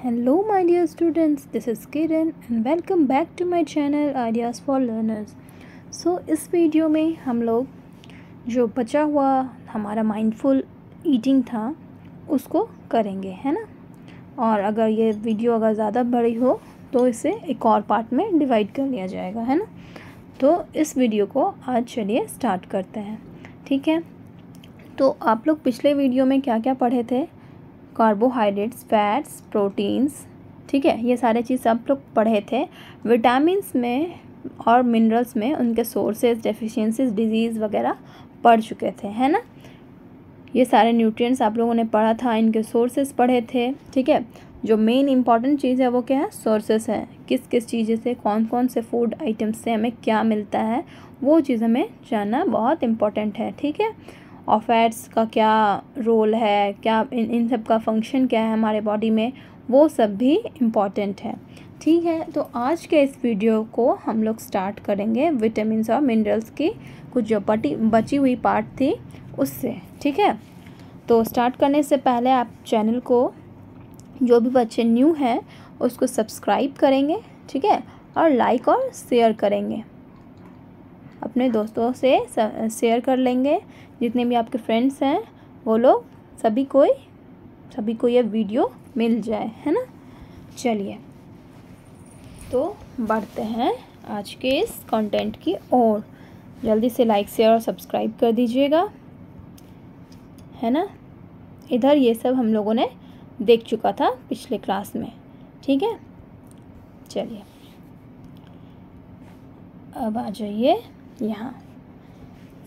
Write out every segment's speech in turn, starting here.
Hello my dear students, this is Kiran and welcome back to my channel Ideas for Learners. So इस video में हम लोग जो बचा हुआ हमारा माइंडफुल ईटिंग था उसको करेंगे, है ना। और अगर ये वीडियो अगर ज़्यादा बड़ी हो तो इसे एक और पार्ट में डिवाइड कर लिया जाएगा, है ना। तो इस वीडियो को आज चलिए स्टार्ट करते हैं, ठीक है। तो आप लोग पिछले वीडियो में क्या क्या पढ़े थे? कार्बोहाइड्रेट्स, फैट्स, प्रोटीन्स, ठीक है, ये सारे चीज़ आप लोग पढ़े थे। विटामिन्स में और मिनरल्स में उनके सोर्सेज, डेफिशिएंसीज, डिजीज़ वगैरह पढ़ चुके थे, है ना। ये सारे न्यूट्रिएंट्स आप लोगों ने पढ़ा था, इनके सोर्सेज पढ़े थे, ठीक है। जो मेन इंपॉर्टेंट चीज़ है वो क्या है? सोर्सेस है। किस किस चीज़ से, कौन कौन से फूड आइटम्स से हमें क्या मिलता है, वो चीज़ हमें जानना बहुत इम्पॉर्टेंट है, ठीक है। और फैट्स का क्या रोल है, क्या इन सब का फंक्शन क्या है हमारे बॉडी में, वो सब भी इम्पॉर्टेंट है, ठीक है। तो आज के इस वीडियो को हम लोग स्टार्ट करेंगे विटामिन्स और मिनरल्स की कुछ जो बची हुई पार्ट थी उससे, ठीक है। तो स्टार्ट करने से पहले आप चैनल को, जो भी बच्चे न्यू हैं उसको सब्सक्राइब करेंगे, ठीक है, और लाइक और शेयर करेंगे, अपने दोस्तों से शेयर कर लेंगे। जितने भी आपके फ्रेंड्स हैं वो लोग सभी को ये वीडियो मिल जाए, है ना। चलिए तो बढ़ते हैं आज के इस कंटेंट की ओर। जल्दी से लाइक शेयर और सब्सक्राइब कर दीजिएगा, है ना। इधर ये सब हम लोगों ने देख चुका था पिछले क्लास में, ठीक है। चलिए अब आ जाइए यहाँ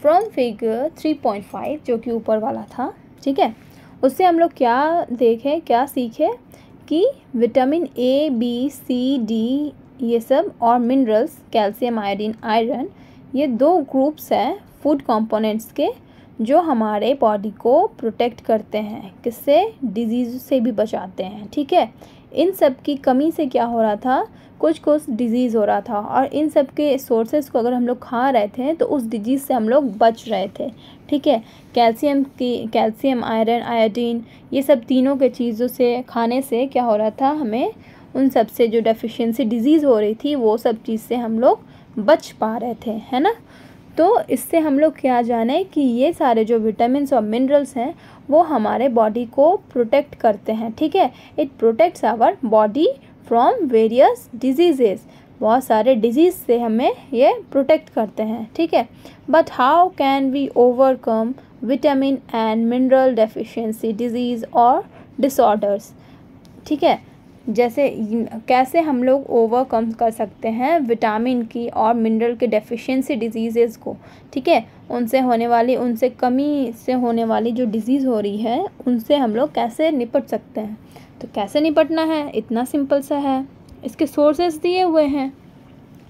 फ्रॉम फिगर 3.5 जो कि ऊपर वाला था, ठीक है। उससे हम लोग क्या देखें, क्या सीखे कि vitamin A, B, C, D ये सब और मिनरल्स, कैल्शियम, आयोडीन, आयरन, ये 2 ग्रुप्स हैं फूड कंपोनेंट्स के जो हमारे बॉडी को प्रोटेक्ट करते हैं, किससे? डिजीज़ से भी बचाते हैं, ठीक है। इन सब की कमी से क्या हो रहा था? कुछ डिजीज़ हो रहा था, और इन सब के सोर्सेज को अगर हम लोग खा रहे थे तो उस डिजीज़ से हम लोग बच रहे थे, ठीक है। कैल्शियम, आयरन, आयोडीन ये सब तीनों के चीज़ों से खाने से क्या हो रहा था? हमें उन सब से जो डेफिशिएंसी डिजीज़ हो रही थी वो सब चीज़ से हम लोग बच पा रहे थे, है ना। तो इससे हम लोग क्या जाने कि ये सारे जो विटामिन्स और मिनरल्स हैं वो हमारे बॉडी को प्रोटेक्ट करते हैं, ठीक है। It protects our body from various diseases, बहुत सारे डिजीज़ से हमें ये प्रोटेक्ट करते हैं, ठीक है। But how can we overcome vitamin and mineral deficiency disease और डिसऑर्डर्स, ठीक है। जैसे कैसे हम लोग ओवरकम कर सकते हैं विटामिन की और मिनरल के डेफिशिएंसी डिजीज़ेस को, ठीक है। उनसे कमी से होने वाली जो डिज़ीज़ हो रही है उनसे हम लोग कैसे निपट सकते हैं। तो कैसे निपटना है? इतना सिंपल सा है, इसके सोर्सेस दिए हुए हैं,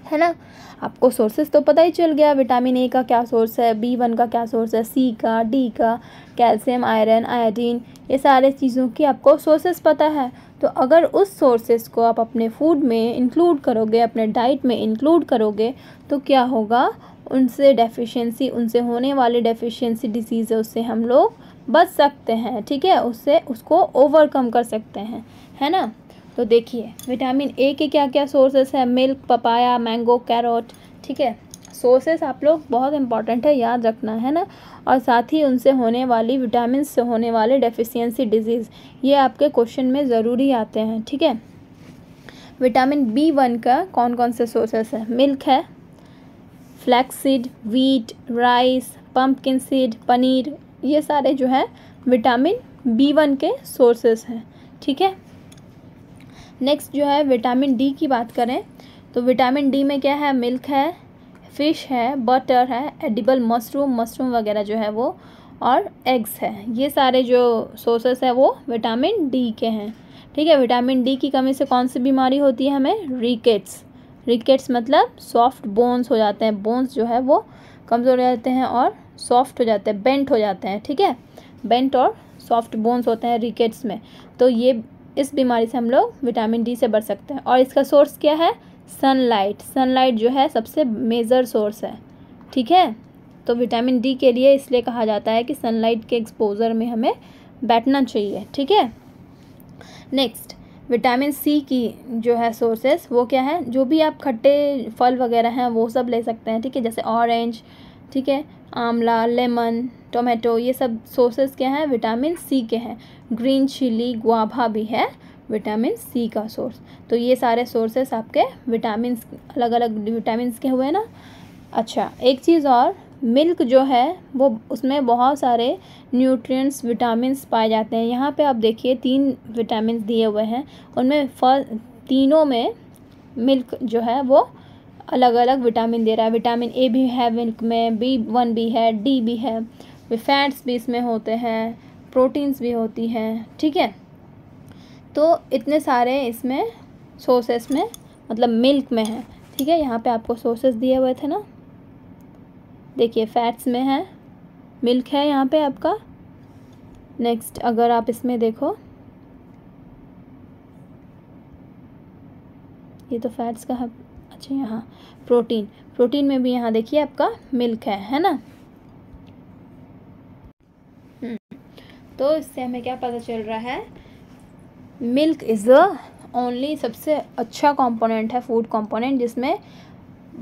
है ना। आपको सोर्सेस तो पता ही चल गया, विटामिन ए का क्या सोर्स है, B1 का क्या सोर्स है, सी का, डी का, कैल्शियम, आयरन, आयोडीन, ये सारे चीज़ों की आपको सोर्सेस पता है। तो अगर उस सोर्सेस को आप अपने फूड में इंक्लूड करोगे, अपने डाइट में इंक्लूड करोगे, तो क्या होगा? उनसे होने वाले डेफिशिएंसी डिसीज़ है उससे हम लोग बच सकते हैं, ठीक है। उसको ओवरकम कर सकते हैं, है ना। तो देखिए विटामिन ए के क्या क्या सोर्सेस है? मिल्क, पपाया, मैंगो, कैरोट, ठीक है। सोर्सेस आप लोग बहुत इंपॉर्टेंट है, याद रखना, है ना। और साथ ही उनसे होने वाली, विटामिन से होने वाले डेफिशिएंसी डिजीज़, ये आपके क्वेश्चन में ज़रूरी आते हैं, ठीक है। विटामिन B1 का कौन कौन से सोर्सेस है? मिल्क है, flax seed, wheat, rice, pumpkin seed, paneer, ये सारे जो है विटामिन B1 के सोर्सेस हैं, ठीक है। नेक्स्ट जो है विटामिन डी की बात करें तो विटामिन डी में क्या है? मिल्क है, फ़िश है, बटर है, एडिबल मशरूम वगैरह जो है वो, और एग्स है। ये सारे जो सोर्सेस है वो विटामिन डी के हैं, ठीक है। विटामिन डी की कमी से कौन सी बीमारी होती है हमें? रिकेट्स मतलब सॉफ्ट बोन्स हो जाते हैं, बोन्स जो है वो कमज़ोर हो जाते हैं और सॉफ्ट हो जाते हैं, बेंट हो जाते हैं, ठीक है। बेंट और सॉफ्ट बोन्स होते हैं रिकेट्स में। तो ये इस बीमारी से हम लोग विटामिन डी से बच सकते हैं। और इसका सोर्स क्या है? सनलाइट जो है सबसे मेजर सोर्स है, ठीक है। तो विटामिन डी के लिए इसलिए कहा जाता है कि सनलाइट के एक्सपोजर में हमें बैठना चाहिए, ठीक है। नेक्स्ट विटामिन सी की जो है सोर्सेस वो क्या है, जो भी आप खट्टे फल वगैरह हैं वो सब ले सकते हैं, ठीक है, जैसे ऑरेंज, ठीक है, आंवला, लेमन, टोमेटो, ये सब सोर्सेस क्या हैं, विटामिन सी के हैं। ग्रीन चिली, गुआवा भी है विटामिन सी का सोर्स। तो ये सारे सोर्सेस आपके विटामिन, अलग अलग विटामिन के हुए ना। अच्छा, एक चीज़ और, मिल्क जो है वो उसमें बहुत सारे न्यूट्रिएंट्स, विटामिन्स पाए जाते हैं। यहाँ पे आप देखिए 3 विटामिन दिए हुए हैं, उनमें तीनों में मिल्क जो है वो अलग अलग विटामिन दे रहा है। विटामिन ए भी है मिल्क में, B1 भी है, डी भी है, फैट्स भी इसमें होते हैं, प्रोटीन्स भी होती हैं, ठीक है। तो इतने सारे इसमें सोर्सेस में, मतलब मिल्क में है, ठीक है। यहाँ पे आपको सोर्सेस दिए हुए थे ना, देखिए फैट्स में है, मिल्क है यहाँ पे आपका। नेक्स्ट अगर आप इसमें देखो, ये तो फैट्स का है। अच्छा, यहाँ प्रोटीन में भी यहाँ देखिए आपका मिल्क है ना। तो इससे हमें क्या पता चल रहा है, मिल्क इज़ द ओनली सबसे अच्छा कंपोनेंट है, फूड कंपोनेंट, जिसमें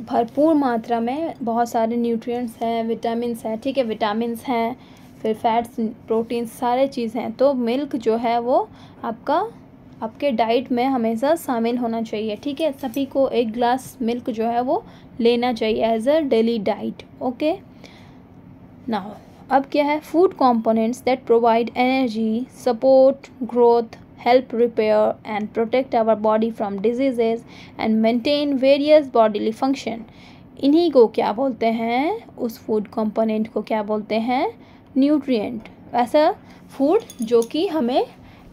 भरपूर मात्रा में बहुत सारे न्यूट्रिएंट्स हैं, विटामिन्स हैं, ठीक है, विटामिन्स हैं, फिर फैट्स, प्रोटीन्स, सारे चीज़ हैं। तो मिल्क जो है वो आपके डाइट में हमेशा शामिल होना चाहिए, ठीक है। सभी को 1 ग्लास मिल्क जो है वो लेना चाहिए as a daily diet. Okay, now अब क्या है, food components that provide energy, support growth, help repair and protect our body from diseases and maintain various bodily function। इन्हीं को क्या बोलते हैं, उस फूड कंपोनेंट को क्या बोलते हैं, न्यूट्रिएंट। ऐसा फूड जो कि हमें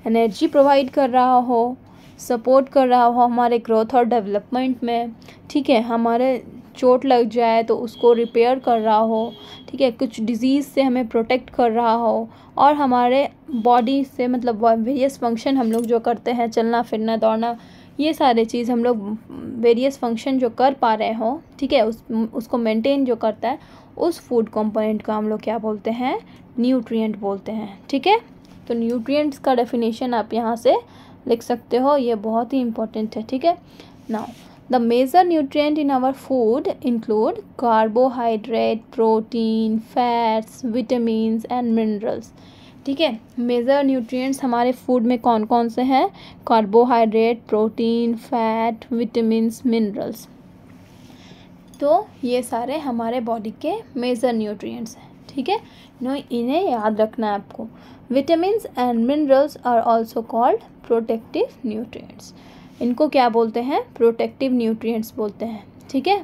एनर्जी प्रोवाइड कर रहा हो, सपोर्ट कर रहा हो हमारे ग्रोथ और डेवलपमेंट में, ठीक है, हमारे चोट लग जाए तो उसको रिपेयर कर रहा हो, ठीक है, कुछ डिजीज़ से हमें प्रोटेक्ट कर रहा हो, और हमारे बॉडी से मतलब वेरियस फंक्शन हम लोग जो करते हैं, चलना फिरना दौड़ना, ये सारे चीज़ हम लोग वेरियस फंक्शन जो कर पा रहे हों, ठीक है, उसको मेंटेन जो करता है, उस फूड कंपोनेंट का हम लोग क्या बोलते हैं, न्यूट्रिएंट बोलते हैं, ठीक है। तो न्यूट्रिएंट्स का डेफिनेशन आप यहाँ से लिख सकते हो, ये बहुत ही इंपॉर्टेंट है, ठीक है। Now the major nutrient in our food include carbohydrate, protein, fats, vitamins and minerals। ठीक है, मेजर न्यूट्रिएंट्स हमारे फूड में कौन कौन से हैं, carbohydrate, protein, fat, vitamins, minerals. तो ये सारे हमारे बॉडी के मेजर न्यूट्रिएंट्स हैं, ठीक है। इन्हें याद रखना है आपको। Vitamins and minerals are also called protective nutrients. इनको क्या बोलते हैं, प्रोटेक्टिव न्यूट्रिएंट्स बोलते हैं, ठीक है,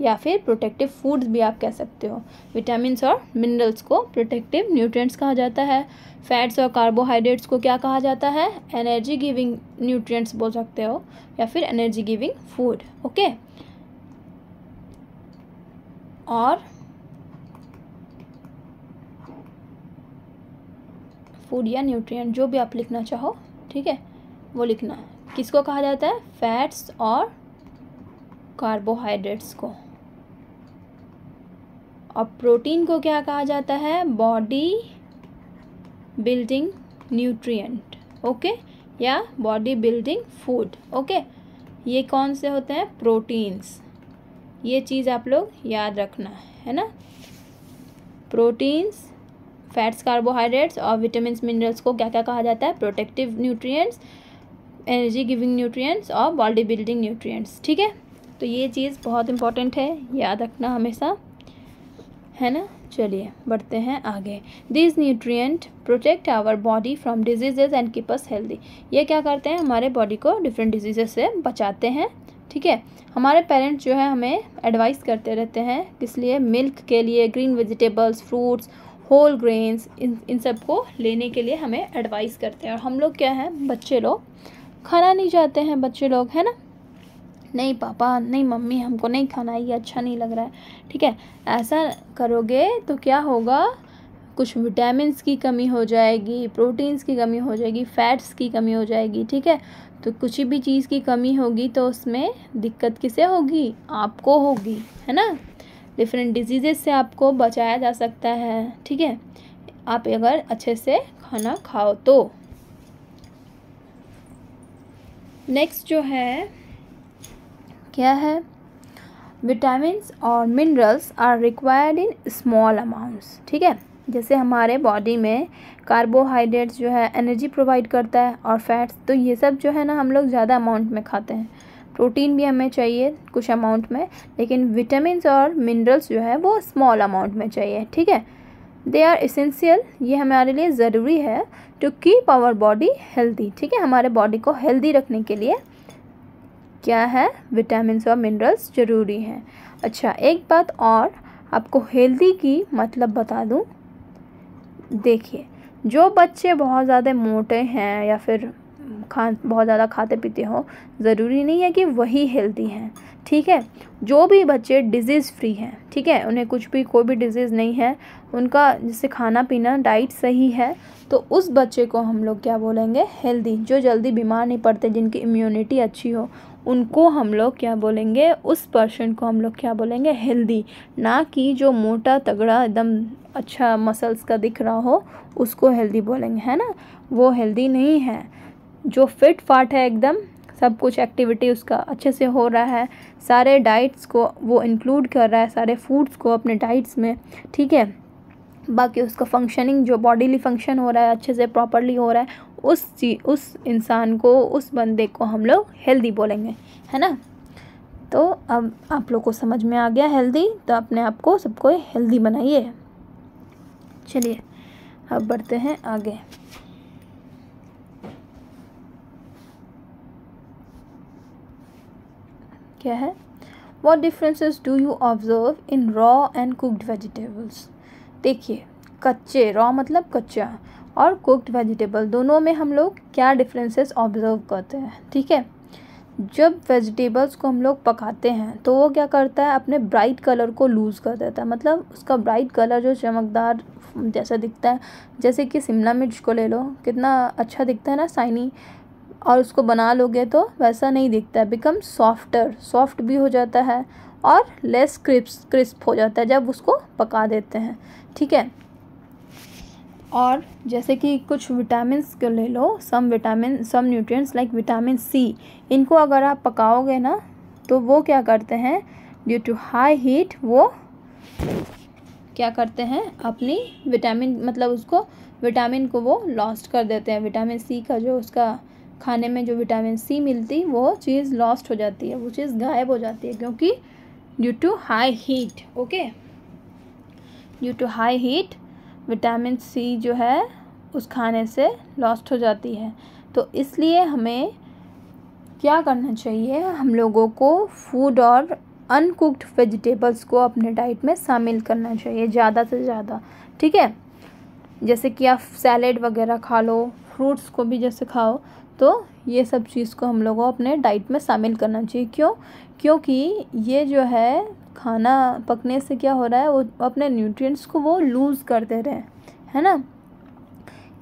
या फिर प्रोटेक्टिव फूड्स भी आप कह सकते हो। विटामिन्स और मिनरल्स को प्रोटेक्टिव न्यूट्रिएंट्स कहा जाता है। फैट्स और कार्बोहाइड्रेट्स को क्या कहा जाता है, एनर्जी गिविंग न्यूट्रिएंट्स बोल सकते हो, या फिर एनर्जी गिविंग फूड। ओके, और फूड या न्यूट्रिएंट जो भी आप लिखना चाहो, ठीक है, वो लिखना है। किसको कहा जाता है, फैट्स और कार्बोहाइड्रेट्स को। और प्रोटीन को क्या कहा जाता है, बॉडी बिल्डिंग न्यूट्रिएंट, ओके, या बॉडी बिल्डिंग फूड। ओके, ये कौन से होते हैं, प्रोटीन्स। ये चीज़ आप लोग याद रखना है ना। प्रोटीन्स, फैट्स, कार्बोहाइड्रेट्स और विटामिन्स, मिनरल्स को क्या क्या कहा जाता है, protective nutrients, energy giving nutrients और बॉडी बिल्डिंग न्यूट्रिएंट्स, ठीक है। तो ये चीज़ बहुत इंपॉर्टेंट है, याद रखना हमेशा, है ना। चलिए बढ़ते हैं आगे। This nutrient protect our body from diseases and keep us healthy. ये क्या करते हैं, हमारे बॉडी को डिफरेंट डिजीजेज से बचाते हैं, ठीक है। हमारे पेरेंट्स जो है हमें एडवाइस करते रहते हैं, किस लिए, मिल्क के लिए, green vegetables, fruits, whole grains, इन सब को लेने के लिए हमें एडवाइस करते हैं। और हम लोग क्या है, बच्चे लोग खाना नहीं चाहते हैं, बच्चे लोग, है ना, नहीं पापा, नहीं मम्मी, हमको नहीं खाना, ये अच्छा नहीं लग रहा है, ठीक है। ऐसा करोगे तो क्या होगा, कुछ विटामिन्स की कमी हो जाएगी, प्रोटीन्स की कमी हो जाएगी, फैट्स की कमी हो जाएगी, ठीक है। तो कुछ भी चीज़ की कमी होगी तो उसमें दिक्कत किसे होगी, आपको होगी, है ना। डिफरेंट डिजीजेस से आपको बचाया जा सकता है, ठीक है, आप अगर अच्छे से खाना खाओ तो। नेक्स्ट जो है क्या है, विटामिन्स और minerals are required in small amounts. ठीक है, जैसे हमारे बॉडी में कार्बोहाइड्रेट्स जो है एनर्जी प्रोवाइड करता है, और फैट्स, तो ये सब जो है ना हम लोग ज़्यादा अमाउंट में खाते हैं। प्रोटीन भी हमें चाहिए कुछ अमाउंट में, लेकिन विटामिन्स और मिनरल्स जो है वो स्मॉल अमाउंट में चाहिए। ठीक है, दे आर एसेंशियल, ये हमारे लिए ज़रूरी है to keep our body healthy. ठीक है, हमारे बॉडी को हेल्दी रखने के लिए क्या है, विटामिन्स और मिनरल्स ज़रूरी हैं। अच्छा, एक बात और आपको हेल्दी की मतलब बता दूं। देखिए, जो बच्चे बहुत ज़्यादा मोटे हैं या फिर बहुत ज़्यादा खाते पीते हो, ज़रूरी नहीं है कि वही हेल्दी हैं। ठीक है, जो भी बच्चे डिजीज़ फ्री हैं, ठीक है, उन्हें कुछ भी कोई भी डिजीज़ नहीं है, उनका जैसे खाना पीना डाइट सही है, तो उस बच्चे को हम लोग क्या बोलेंगे, हेल्दी। जो जल्दी बीमार नहीं पड़ते, जिनकी इम्यूनिटी अच्छी हो, उनको हम लोग क्या बोलेंगे, उस पर्सन को हम लोग क्या बोलेंगे, हेल्दी। ना कि जो मोटा तगड़ा एकदम अच्छा मसल्स का दिख रहा हो उसको हेल्दी बोलेंगे, है ना, वो हेल्दी नहीं है। जो फिट फाट है एकदम, सब कुछ एक्टिविटी उसका अच्छे से हो रहा है, सारे डाइट्स को वो इंक्लूड कर रहा है, सारे फूड्स को अपने डाइट्स में, ठीक है, बाकी उसका फंक्शनिंग जो बॉडीली फंक्शन हो रहा है अच्छे से प्रॉपरली हो रहा है, उस इंसान को, उस बंदे को हम लोग हेल्दी बोलेंगे, है ना। तो अब आप लोग को समझ में आ गया हेल्दी, तो अपने आप को सबको हेल्दी बनाइए। चलिए अब बढ़ते हैं आगे। क्या है, what differences do you observe in raw and cooked vegetables. देखिए, कच्चे, रॉ मतलब कच्चा, और कुक्ड वेजिटेबल, दोनों में हम लोग क्या डिफरेंसेस ऑब्जर्व करते हैं। ठीक है, जब वेजिटेबल्स को हम लोग पकाते हैं तो वो क्या करता है, अपने ब्राइट कलर को लूज़ कर देता है, मतलब उसका ब्राइट कलर जो चमकदार जैसा दिखता है, जैसे कि शिमला मिर्च को ले लो, कितना अच्छा दिखता है ना, शाइनी, और उसको बना लोगे तो वैसा नहीं दिखता है, बिकम सॉफ्टर, सॉफ्ट भी हो जाता है और लेस क्रिस्प हो जाता है जब उसको पका देते हैं। ठीक है, और जैसे कि कुछ विटामिन्स को ले लो, सम न्यूट्रिएंट्स लाइक विटामिन सी, इनको अगर आप पकाओगे ना तो वो क्या करते हैं, ड्यू टू हाई हीट वो क्या करते हैं, अपनी विटामिन, मतलब उसको विटामिन को वो लॉस्ट कर देते हैं। विटामिन सी का जो उसका खाने में जो विटामिन सी मिलती, वो चीज़ लॉस्ट हो जाती है, वो चीज़ गायब हो जाती है, क्योंकि due to high heat. Okay, due to high heat vitamin C जो है उस खाने से लॉस्ट हो जाती है। तो इसलिए हमें क्या करना चाहिए, हम लोगों को फूड और अनकुक्ड वेजिटेबल्स को अपने डाइट में शामिल करना चाहिए ज़्यादा से ज़्यादा। ठीक है, जैसे कि आप सैलेड वगैरह खा लो, फ्रूट्स को भी जैसे खाओ, तो ये सब चीज़ को हम लोगों को अपने डाइट में शामिल करना चाहिए। क्यों, क्योंकि ये जो है खाना पकने से क्या हो रहा है, वो अपने न्यूट्रिएंट्स को वो लूज़ कर दे रहे हैं, है ना।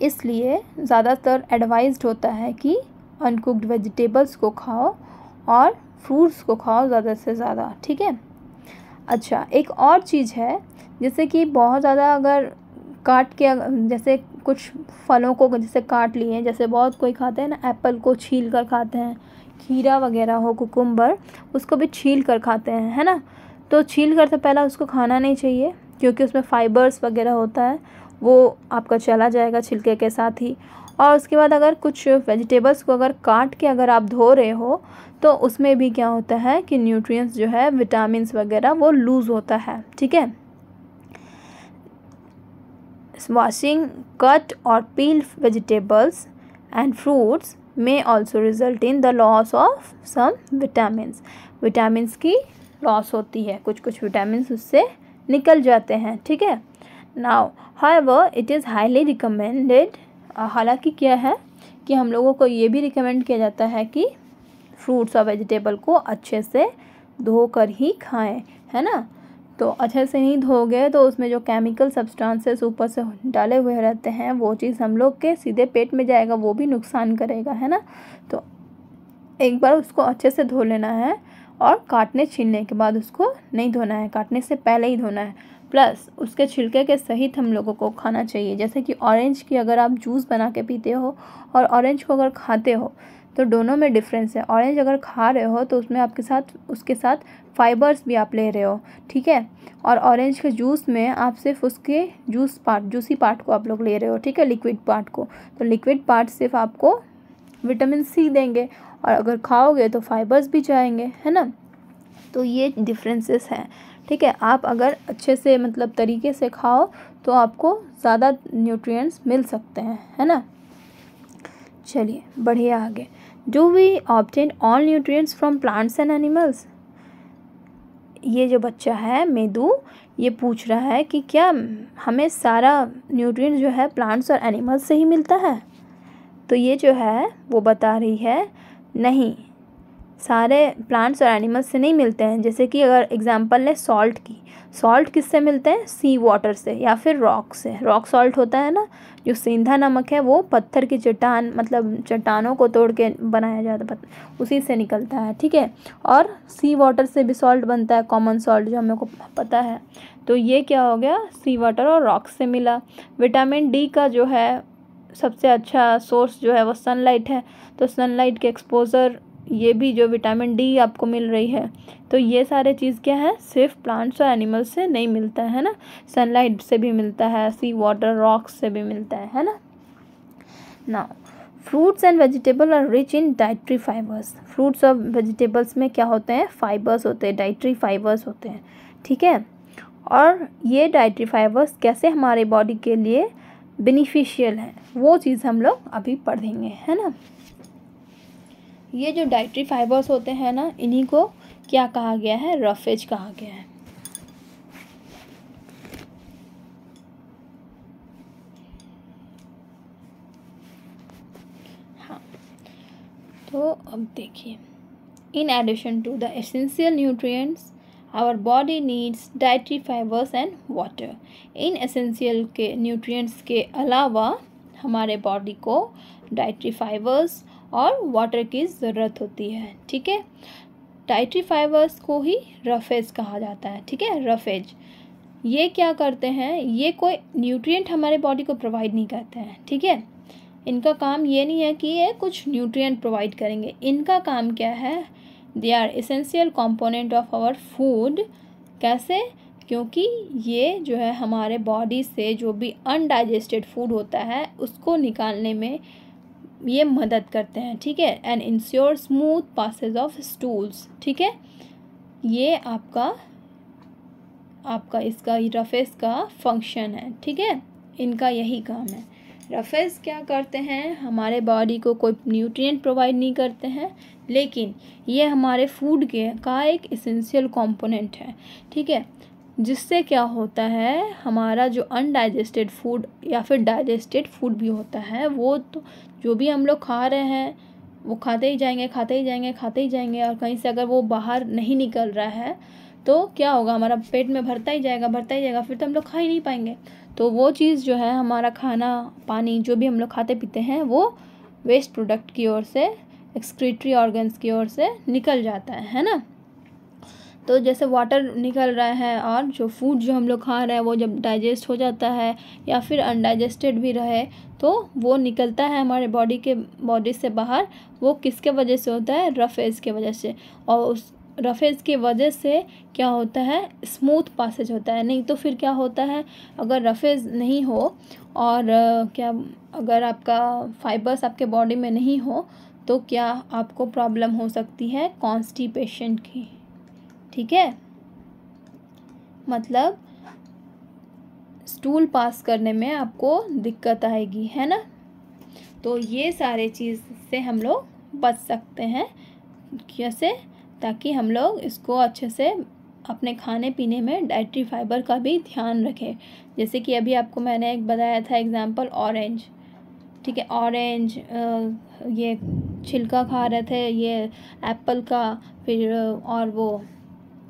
इसलिए ज़्यादातर एडवाइज्ड होता है कि अनकुक्ड वेजिटेबल्स को खाओ और फ्रूट्स को खाओ ज़्यादा से ज़्यादा। ठीक है, अच्छा, एक और चीज़ है, जैसे कि बहुत ज़्यादा अगर काट के, जैसे कुछ फलों को जैसे काट लिए, जैसे बहुत कोई खाते हैं ना, एप्पल को छील कर खाते हैं, खीरा वगैरह हो, कुकुम्बर, उसको भी छील कर खाते हैं, है ना। तो छील कर तो पहला उसको खाना नहीं चाहिए, क्योंकि उसमें फाइबर्स वगैरह होता है, वो आपका चला जाएगा छिलके के साथ ही। और उसके बाद अगर कुछ वेजिटेबल्स को अगर काट के अगर आप धो रहे हो, तो उसमें भी क्या होता है कि न्यूट्रिएंट्स जो है, विटामिन्स वगैरह, वो लूज़ होता है। ठीक है, washing cut or peel vegetables and fruits may also result in the loss of some vitamins. Vitamins की लॉस होती है, कुछ विटामिन्स उससे निकल जाते हैं। ठीक है, now however it is highly recommended, हालांकि क्या है कि हम लोगों को ये भी रिकमेंड किया जाता है कि फ्रूट्स और वेजिटेबल को अच्छे से धोकर ही खाएं, है ना। तो अच्छे से नहीं धोगे तो उसमें जो केमिकल सब्सटेंसेस ऊपर से डाले हुए रहते हैं, वो चीज़ हम लोग के सीधे पेट में जाएगा, वो भी नुकसान करेगा, है ना। तो एक बार उसको अच्छे से धो लेना है, और काटने छीलने के बाद उसको नहीं धोना है, काटने से पहले ही धोना है। प्लस उसके छिलके के सहित हम लोगों को खाना चाहिए। जैसे कि ऑरेंज की अगर आप जूस बना के पीते हो और ऑरेंज को अगर खाते हो, तो दोनों में डिफरेंस है। ऑरेंज अगर खा रहे हो तो उसमें उसके साथ फाइबर्स भी आप ले रहे हो, ठीक है। और ऑरेंज के जूस में आप सिर्फ उसके जूसी पार्ट को आप लोग ले रहे हो, ठीक है, लिक्विड पार्ट को। तो लिक्विड पार्ट सिर्फ आपको विटामिन सी देंगे, और अगर खाओगे तो फाइबर्स भी जाएंगे, है ना। तो ये डिफरेंसेस हैं, ठीक है। आप अगर अच्छे से मतलब तरीके से खाओ तो आपको ज़्यादा न्यूट्रिएंट्स मिल सकते हैं, है ना। चलिए बढ़िए आगे। Do we obtain all nutrients from plants and animals. ये जो बच्चा है मेदू, ये पूछ रहा है कि क्या हमें सारा न्यूट्रिएंट्स जो है प्लांट्स और एनिमल्स से ही मिलता है। तो ये जो है वो बता रही है नहीं, सारे प्लांट्स और एनिमल्स से नहीं मिलते हैं। जैसे कि अगर एग्जांपल लें सॉल्ट की, सॉल्ट किससे मिलते हैं, सी वाटर से या फिर रॉक से। रॉक सॉल्ट होता है ना, जो सेंधा नमक है वो पत्थर की चट्टान मतलब चट्टानों को तोड़ के बनाया जाता है, उसी से निकलता है, ठीक है। और सी वाटर से भी सॉल्ट बनता है, कॉमन सॉल्ट जो हमें को पता है। तो ये क्या हो गया, सी वाटर और रॉक से मिला। विटामिन डी का जो है सबसे अच्छा सोर्स जो है वो सनलाइट है। तो सनलाइट के एक्सपोजर, ये भी जो विटामिन डी आपको मिल रही है। तो ये सारे चीज़ क्या है, सिर्फ प्लांट्स और एनिमल्स से नहीं मिलता है ना, सनलाइट से भी मिलता है, सी वाटर, रॉक्स से भी मिलता है ना। Now fruits and vegetable are rich in dietary fibres. Fruits और वेजिटेबल्स में क्या होते हैं, फाइबर्स होते हैं, डाइटरी फाइबर्स होते हैं, ठीक है। और ये डाइटरी फाइबर्स कैसे हमारे बॉडी के लिए बेनिफिशियल है, वो चीज़ हम लोग अभी पढ़ेंगे, है ना। ये जो डाइटरी फाइबर्स होते हैं ना, इन्हीं को क्या कहा गया है, रफेज कहा गया है। हाँ, तो अब देखिए, in addition to the essential nutrients our body needs dietary fibres and water. इन एसेंशियल के न्यूट्रिएंट्स के अलावा हमारे बॉडी को डाइटरी फाइबर्स और वाटर की ज़रूरत होती है, ठीक है। डाइटरी फाइबर्स को ही रफेज कहा जाता है, ठीक है, रफेज। ये क्या करते हैं, ये कोई न्यूट्रिएंट हमारे बॉडी को प्रोवाइड नहीं करते हैं, ठीक है। इनका काम ये नहीं है कि ये कुछ न्यूट्रिएंट प्रोवाइड करेंगे। इनका काम क्या है, they are essential component of our food. कैसे, क्योंकि ये जो है हमारे बॉडी से जो भी अनडाइजेस्टेड फूड होता है उसको निकालने में ये मदद करते हैं, ठीक है। And ensure smooth passage of stools, ठीक है। ये आपका इसका रफेज का फंक्शन है, ठीक है। इनका यही काम है। रफेज क्या करते हैं, हमारे बॉडी को कोई न्यूट्रिएंट प्रोवाइड नहीं करते हैं, लेकिन ये हमारे फूड का एक एसेंशियल कंपोनेंट है, ठीक है। जिससे क्या होता है, हमारा जो अनडाइजेस्टेड फूड या फिर डाइजेस्टेड फूड भी होता है, वो तो जो भी हम लोग खा रहे हैं वो खाते ही जाएंगे, खाते ही जाएंगे, खाते ही जाएंगे, और कहीं से अगर वो बाहर नहीं निकल रहा है तो क्या होगा, हमारा पेट में भरता ही जाएगा, भरता ही जाएगा, फिर तो हम लोग खा ही नहीं पाएंगे। तो वो चीज़ जो है, हमारा खाना पानी जो भी हम लोग खाते पीते हैं, वो वेस्ट प्रोडक्ट की ओर से, एक्सक्रीटरी ऑर्गन्स की ओर से निकल जाता है ना। तो जैसे वाटर निकल रहा है, और जो फूड जो हम लोग खा रहे हैं वो जब डाइजेस्ट हो जाता है या फिर अनडाइजेस्टेड भी रहे तो वो निकलता है हमारे बॉडी से बाहर। वो किसके वजह से होता है, रफेज के वजह से। और उस रफेज की वजह से क्या होता है, स्मूथ पासेज होता है। नहीं तो फिर क्या होता है, अगर रफेज नहीं हो और अगर आपका फाइबर्स आपके बॉडी में नहीं हो तो क्या आपको प्रॉब्लम हो सकती है, कॉन्स्टिपेशन की, ठीक है। मतलब स्टूल पास करने में आपको दिक्कत आएगी, है ना। तो ये सारे चीज़ से हम लोग बच सकते हैं, कैसे, ताकि हम लोग इसको अच्छे से अपने खाने पीने में डाइटरी फाइबर का भी ध्यान रखें। जैसे कि अभी आपको मैंने एक बताया था एग्जांपल, ऑरेंज, ठीक है। ऑरेंज ये छिलका खा रहे थे, ये एप्पल का, फिर और वो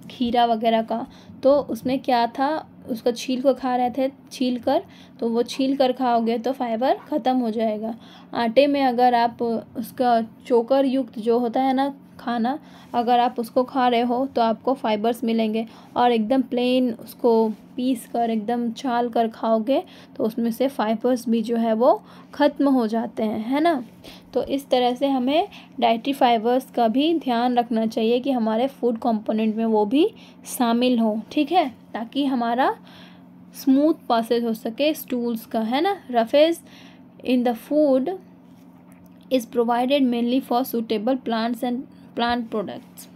खीरा वगैरह का, तो उसमें क्या था, उसका छील को खा रहे थे, छील कर, तो वो छील कर खाओगे तो फाइबर ख़त्म हो जाएगा। आटे में अगर आप उसका चोकर युक्त जो होता है ना खाना, अगर आप उसको खा रहे हो तो आपको फाइबर्स मिलेंगे। और एकदम प्लेन उसको पीस कर एकदम छाल कर खाओगे तो उसमें से फाइबर्स भी जो है वो ख़त्म हो जाते हैं, है ना। तो इस तरह से हमें डाइटरी फाइबर्स का भी ध्यान रखना चाहिए कि हमारे फूड कंपोनेंट में वो भी शामिल हो, ठीक है, ताकि हमारा स्मूथ पासेज हो सके स्टूल्स का, है ना। Roughage in the food is provided mainly for suitable plants and plant products.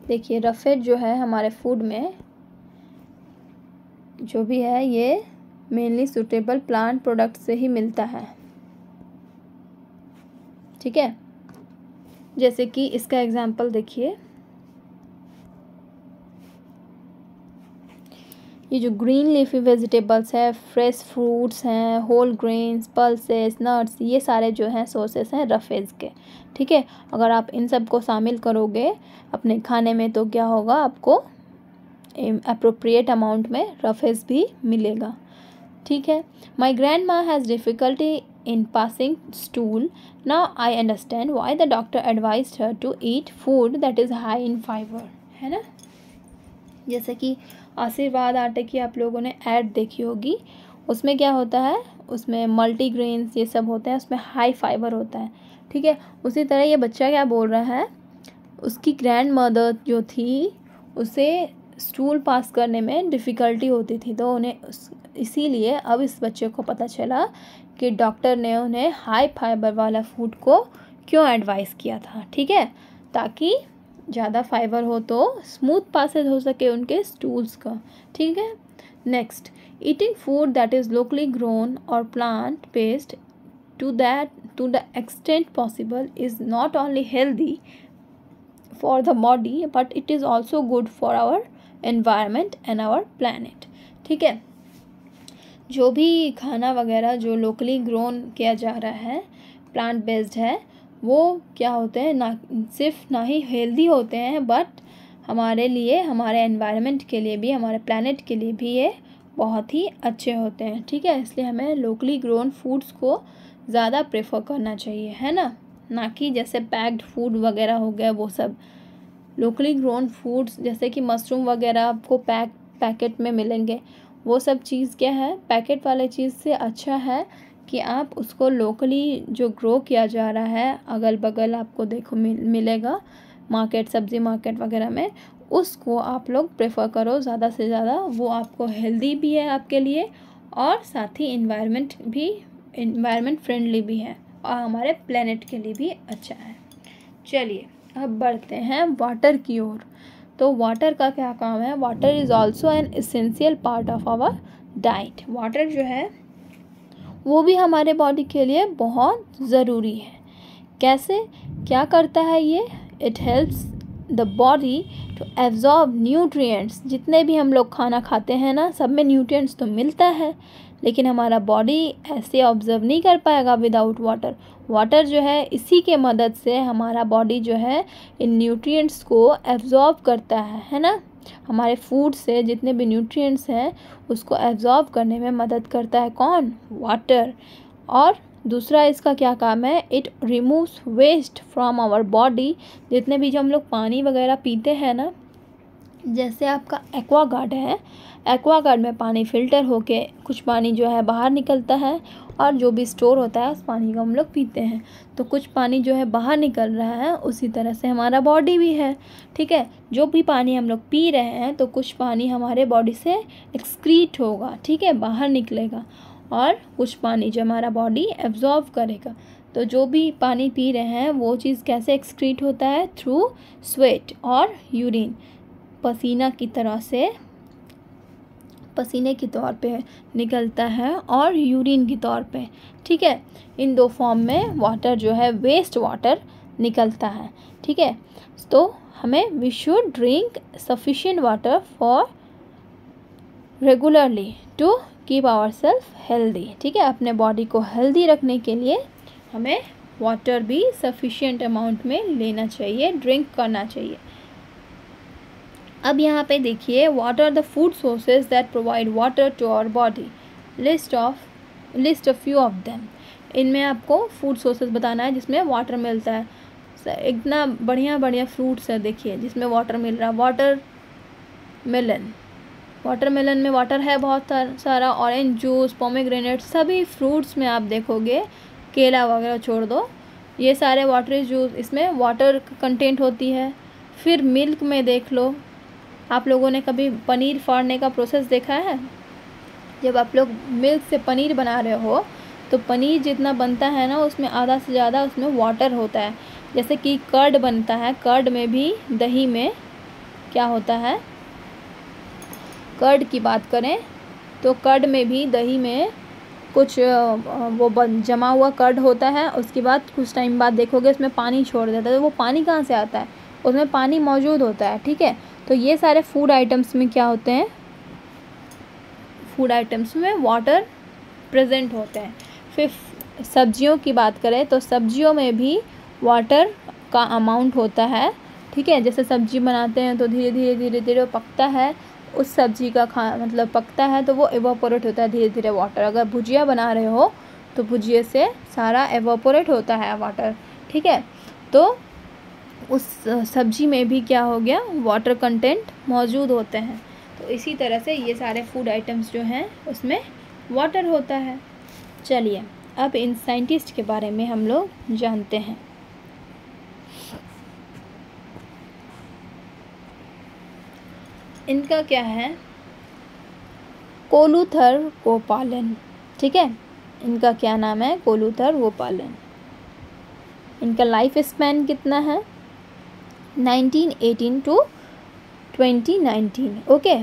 देखिए रफेज जो है हमारे फूड में जो भी है ये मेनली सूटेबल प्लांट प्रोडक्ट से ही मिलता है, ठीक है। जैसे कि इसका एग्जांपल देखिए, ये जो ग्रीन लीफी वेजिटेबल्स है, फ्रेश फ्रूट्स हैं, होल ग्रेन्स, पल्सेस, नट्स, ये सारे जो हैं सोर्सेस हैं रफेज के, ठीक है। अगर आप इन सब को शामिल करोगे अपने खाने में तो क्या होगा, आपको अप्रोप्रिएट अमाउंट में रफेज भी मिलेगा, ठीक है। My grandma has difficulty in passing stool, now I understand why the doctor advised her to eat food that is high in fibre, है ना। जैसे कि आशीर्वाद आटे की आप लोगों ने ऐड देखी होगी, उसमें क्या होता है, उसमें मल्टीग्रेन्स ये सब होते हैं, उसमें हाई फाइबर होता है, ठीक है। उसी तरह ये बच्चा क्या बोल रहा है, उसकी ग्रैंड मदर जो थी उसे स्टूल पास करने में डिफ़िकल्टी होती थी, तो उन्हें इसीलिए अब इस बच्चे को पता चला कि डॉक्टर ने उन्हें हाई फाइबर वाला फूड को क्यों एडवाइस किया था, ठीक है, ताकि ज़्यादा फाइबर हो तो स्मूथ पासेज हो सके उनके स्टूल्स का, ठीक है। Next, eating food that is locally grown और plant based to the extent possible is not only healthy for the body but it is also good for our environment and our planet, ठीक है। जो भी खाना वगैरह जो locally grown किया जा रहा है, प्लांट बेस्ड है, वो क्या होते हैं, ना ही हेल्दी होते हैं बट हमारे लिए, हमारे एनवायरनमेंट के लिए भी, हमारे प्लैनेट के लिए भी ये बहुत ही अच्छे होते हैं, ठीक है। इसलिए हमें लोकली ग्रोन फूड्स को ज़्यादा प्रेफर करना चाहिए, है ना कि जैसे पैक्ड फूड वगैरह हो गया वो सब। लोकली ग्रोन फूड्स जैसे कि मशरूम वगैरह आपको पैकेट में मिलेंगे, वो सब चीज़ क्या है, पैकेट वाले चीज़ से अच्छा है कि आप उसको लोकली जो ग्रो किया जा रहा है, अगल बगल आपको देखो मिलेगा मार्केट, सब्ज़ी मार्केट वगैरह में, उसको आप लोग प्रेफर करो ज़्यादा से ज़्यादा। वो आपको हेल्दी भी है आपके लिए और साथ ही इन्वायरमेंट फ्रेंडली भी है और हमारे प्लेनेट के लिए भी अच्छा है। चलिए अब बढ़ते हैं वाटर की ओर। तो वाटर का क्या काम है, water is also an essential part of our diet. Water जो है वो भी हमारे बॉडी के लिए बहुत ज़रूरी है। कैसे, क्या करता है ये, it helps the body to absorb nutrients. जितने भी हम लोग खाना खाते हैं ना, सब में न्यूट्रिएंट्स तो मिलता है, लेकिन हमारा बॉडी ऐसे ऑब्जर्व नहीं कर पाएगा विदाउट वाटर। वाटर जो है इसी के मदद से हमारा बॉडी जो है इन न्यूट्रिएंट्स को एब्जॉर्ब करता है ना। हमारे फूड से जितने भी न्यूट्रिएंट्स हैं उसको एब्जॉर्ब करने में मदद करता है कौन, वाटर। और दूसरा इसका क्या काम है, it removes waste from our body. जितने भी जो हम लोग पानी वगैरह पीते हैं ना, जैसे आपका एक्वागार्ड है, एक्वागार्ड में पानी फ़िल्टर होके कुछ पानी जो है बाहर निकलता है और जो भी स्टोर होता है उस पानी को हम लोग पीते हैं, तो कुछ पानी जो है बाहर निकल रहा है। उसी तरह से हमारा बॉडी भी है, ठीक है। जो भी पानी हम लोग पी रहे हैं तो कुछ पानी हमारे बॉडी से एक्सक्रीट होगा, ठीक है, बाहर निकलेगा, और कुछ पानी जो हमारा बॉडी एब्जॉर्ब करेगा। तो जो भी पानी पी रहे हैं वो चीज़ कैसे एक्सक्रीट होता है, थ्रू स्वेट और यूरिन, पसीना की तरह से, पसीने के तौर पे निकलता है और यूरिन के तौर पे, ठीक है। इन दो फॉर्म में वाटर जो है, वेस्ट वाटर निकलता है, ठीक है। तो हमें we should drink sufficient water for regularly to keep our self healthy, ठीक है। अपने बॉडी को हेल्दी रखने के लिए हमें वाटर भी सफिशिएंट अमाउंट में लेना चाहिए, ड्रिंक करना चाहिए। अब यहाँ पे देखिए, what are the food sources that provide water to our body, list a few of them. इनमें आपको फूड सोर्सेज बताना है जिसमें वाटर मिलता है। इतना बढ़िया बढ़िया फ्रूट्स है देखिए जिसमें वाटर मिल रहा है, वाटर मेलन, वाटरमेलन में वाटर है बहुत सारा, ऑरेंज जूस, पोमेग्रेनेट, सभी फ्रूट्स में आप देखोगे, केला वगैरह छोड़ दो, ये सारे वाटरी जूस, इसमें वाटर कंटेंट होती है। फिर मिल्क में देख लो, आप लोगों ने कभी पनीर फाड़ने का प्रोसेस देखा है? जब आप लोग मिल्क से पनीर बना रहे हो तो पनीर जितना बनता है ना, उसमें आधा से ज़्यादा उसमें वाटर होता है। जैसे कि कर्ड बनता है, कर्ड में भी, दही में क्या होता है, कर्ड की बात करें तो कर्ड में भी, दही में कुछ वो जमा हुआ कर्ड होता है। उसके बाद कुछ टाइम बाद देखोगे उसमें पानी छोड़ देता है। तो वो पानी कहाँ से आता है? उसमें पानी मौजूद होता है, ठीक है। तो ये सारे फूड आइटम्स में क्या होते हैं, फूड आइटम्स में वाटर प्रेजेंट होते हैं। फिर सब्जियों की बात करें तो सब्जियों में भी वाटर का अमाउंट होता है, ठीक है। जैसे सब्जी बनाते हैं तो धीरे धीरे धीरे धीरे पकता है, उस सब्जी का मतलब पकता है तो वो एवापोरेट होता है धीरे धीरे वाटर। अगर भुजिया बना रहे हो तो भुजिया से सारा एवापोरेट होता है वाटर, ठीक है। तो उस सब्जी में भी क्या हो गया, वाटर कंटेंट मौजूद होते हैं। तो इसी तरह से ये सारे फूड आइटम्स जो हैं उसमें वाटर होता है। चलिए अब इन साइंटिस्ट के बारे में हम लोग जानते हैं। इनका क्या है, कोलूथर गोपालन, ठीक है। इनका क्या नाम है, कोलूथर गोपालन। इनका लाइफ स्पैन कितना है, 1918 टू 2019, ओके।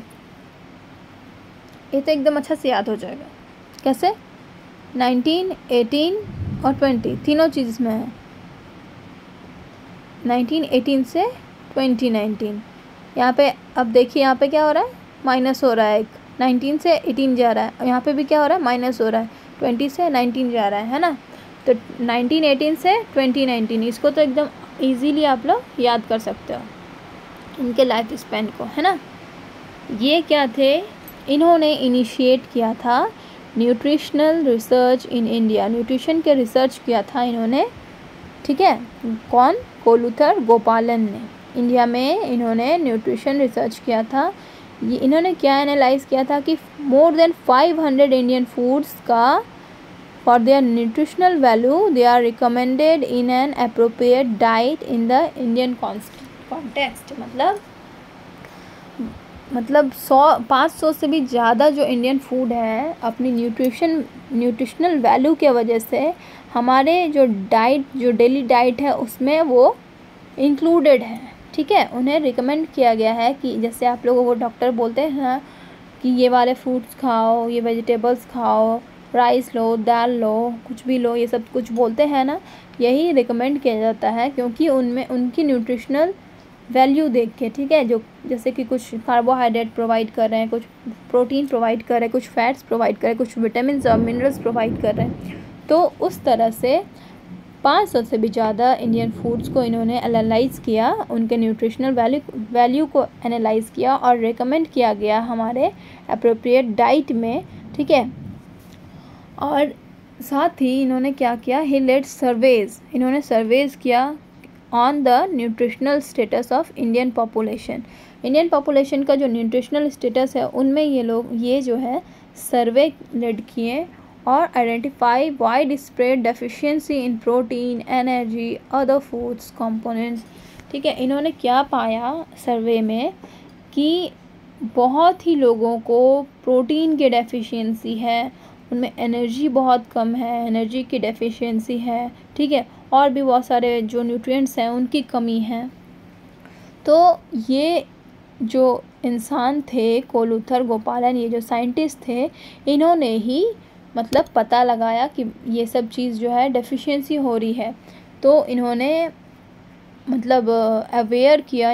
ये तो एकदम अच्छा से याद हो जाएगा। कैसे? 19, 18 और 20 तीनों चीज़ में है। 1918 से 2019। यहाँ पे अब देखिए, यहाँ पे क्या हो रहा है, माइनस हो रहा है, एक 19 से 18 जा रहा है, और यहाँ पे भी क्या हो रहा है, माइनस हो रहा है, 20 से 19 जा रहा है ना। तो 1918 से 2019, इसको तो एकदम इजीली आप लोग याद कर सकते हो, इनके लाइफ स्पैन को, है ना। ये क्या थे, इन्होंने इनिशिएट किया था nutritional research in India, nutrition के रिसर्च किया था इन्होंने, ठीक है। कौन? कोलूथर गोपालन ने। इंडिया में इन्होंने न्यूट्रिशन रिसर्च किया था। ये इन्होंने क्या एनालाइज किया था कि मोर देन 500 इंडियन फूड्स का for their nutritional value they are recommended in an appropriate diet in the Indian context. मतलब 500 से भी ज़्यादा जो इंडियन फूड है, अपनी न्यूट्रिशनल वैल्यू के वजह से हमारे जो डाइट, जो डेली डाइट है उसमें वो इंक्लूडेड है, ठीक है। उन्हें रिकमेंड किया गया है कि जैसे आप लोगों को डॉक्टर बोलते हैं ना कि ये वाले फ्रूट्स खाओ, ये वेजिटेबल्स खाओ, राइस लो, दाल लो, कुछ भी लो, ये सब कुछ बोलते हैं ना, यही रिकमेंड किया जाता है क्योंकि उनमें उनकी न्यूट्रिशनल वैल्यू देख के, ठीक है, जो जैसे कि कुछ कार्बोहाइड्रेट प्रोवाइड कर रहे हैं, कुछ प्रोटीन प्रोवाइड कर रहे हैं, कुछ फैट्स प्रोवाइड कर रहे हैं, कुछ विटामिन और मिनरल्स प्रोवाइड कर रहे हैं। तो उस तरह से 500 से भी ज़्यादा इंडियन फूड्स को इन्होंने एनालाइज़ किया, उनके न्यूट्रिशनल वैल्यू को एनालाइज़ किया और रिकमेंड किया गया हमारे अप्रोप्रिएट डाइट में, ठीक है। और साथ ही इन्होंने क्या किया, ही लेड सर्वेज, इन्होंने सर्वेज किया on the nutritional status of Indian population. Indian population का जो न्यूट्रिशनल स्टेटस है उनमें ये जो है सर्वे लेड किए और identify wide spread deficiency in protein, energy, other foods components, ठीक है। इन्होंने क्या पाया सर्वे में कि बहुत ही लोगों को प्रोटीन की डेफिशिएंसी है, उनमें एनर्जी बहुत कम है, एनर्जी की डेफिशिएंसी है, ठीक है, और भी बहुत सारे जो न्यूट्रिएंट्स हैं उनकी कमी है। तो ये जो इंसान थे कोलूथर गोपालन, ये जो साइंटिस्ट थे, इन्होंने ही मतलब पता लगाया कि ये सब चीज़ जो है डेफिशिएंसी हो रही है। तो इन्होंने मतलब अवेयर किया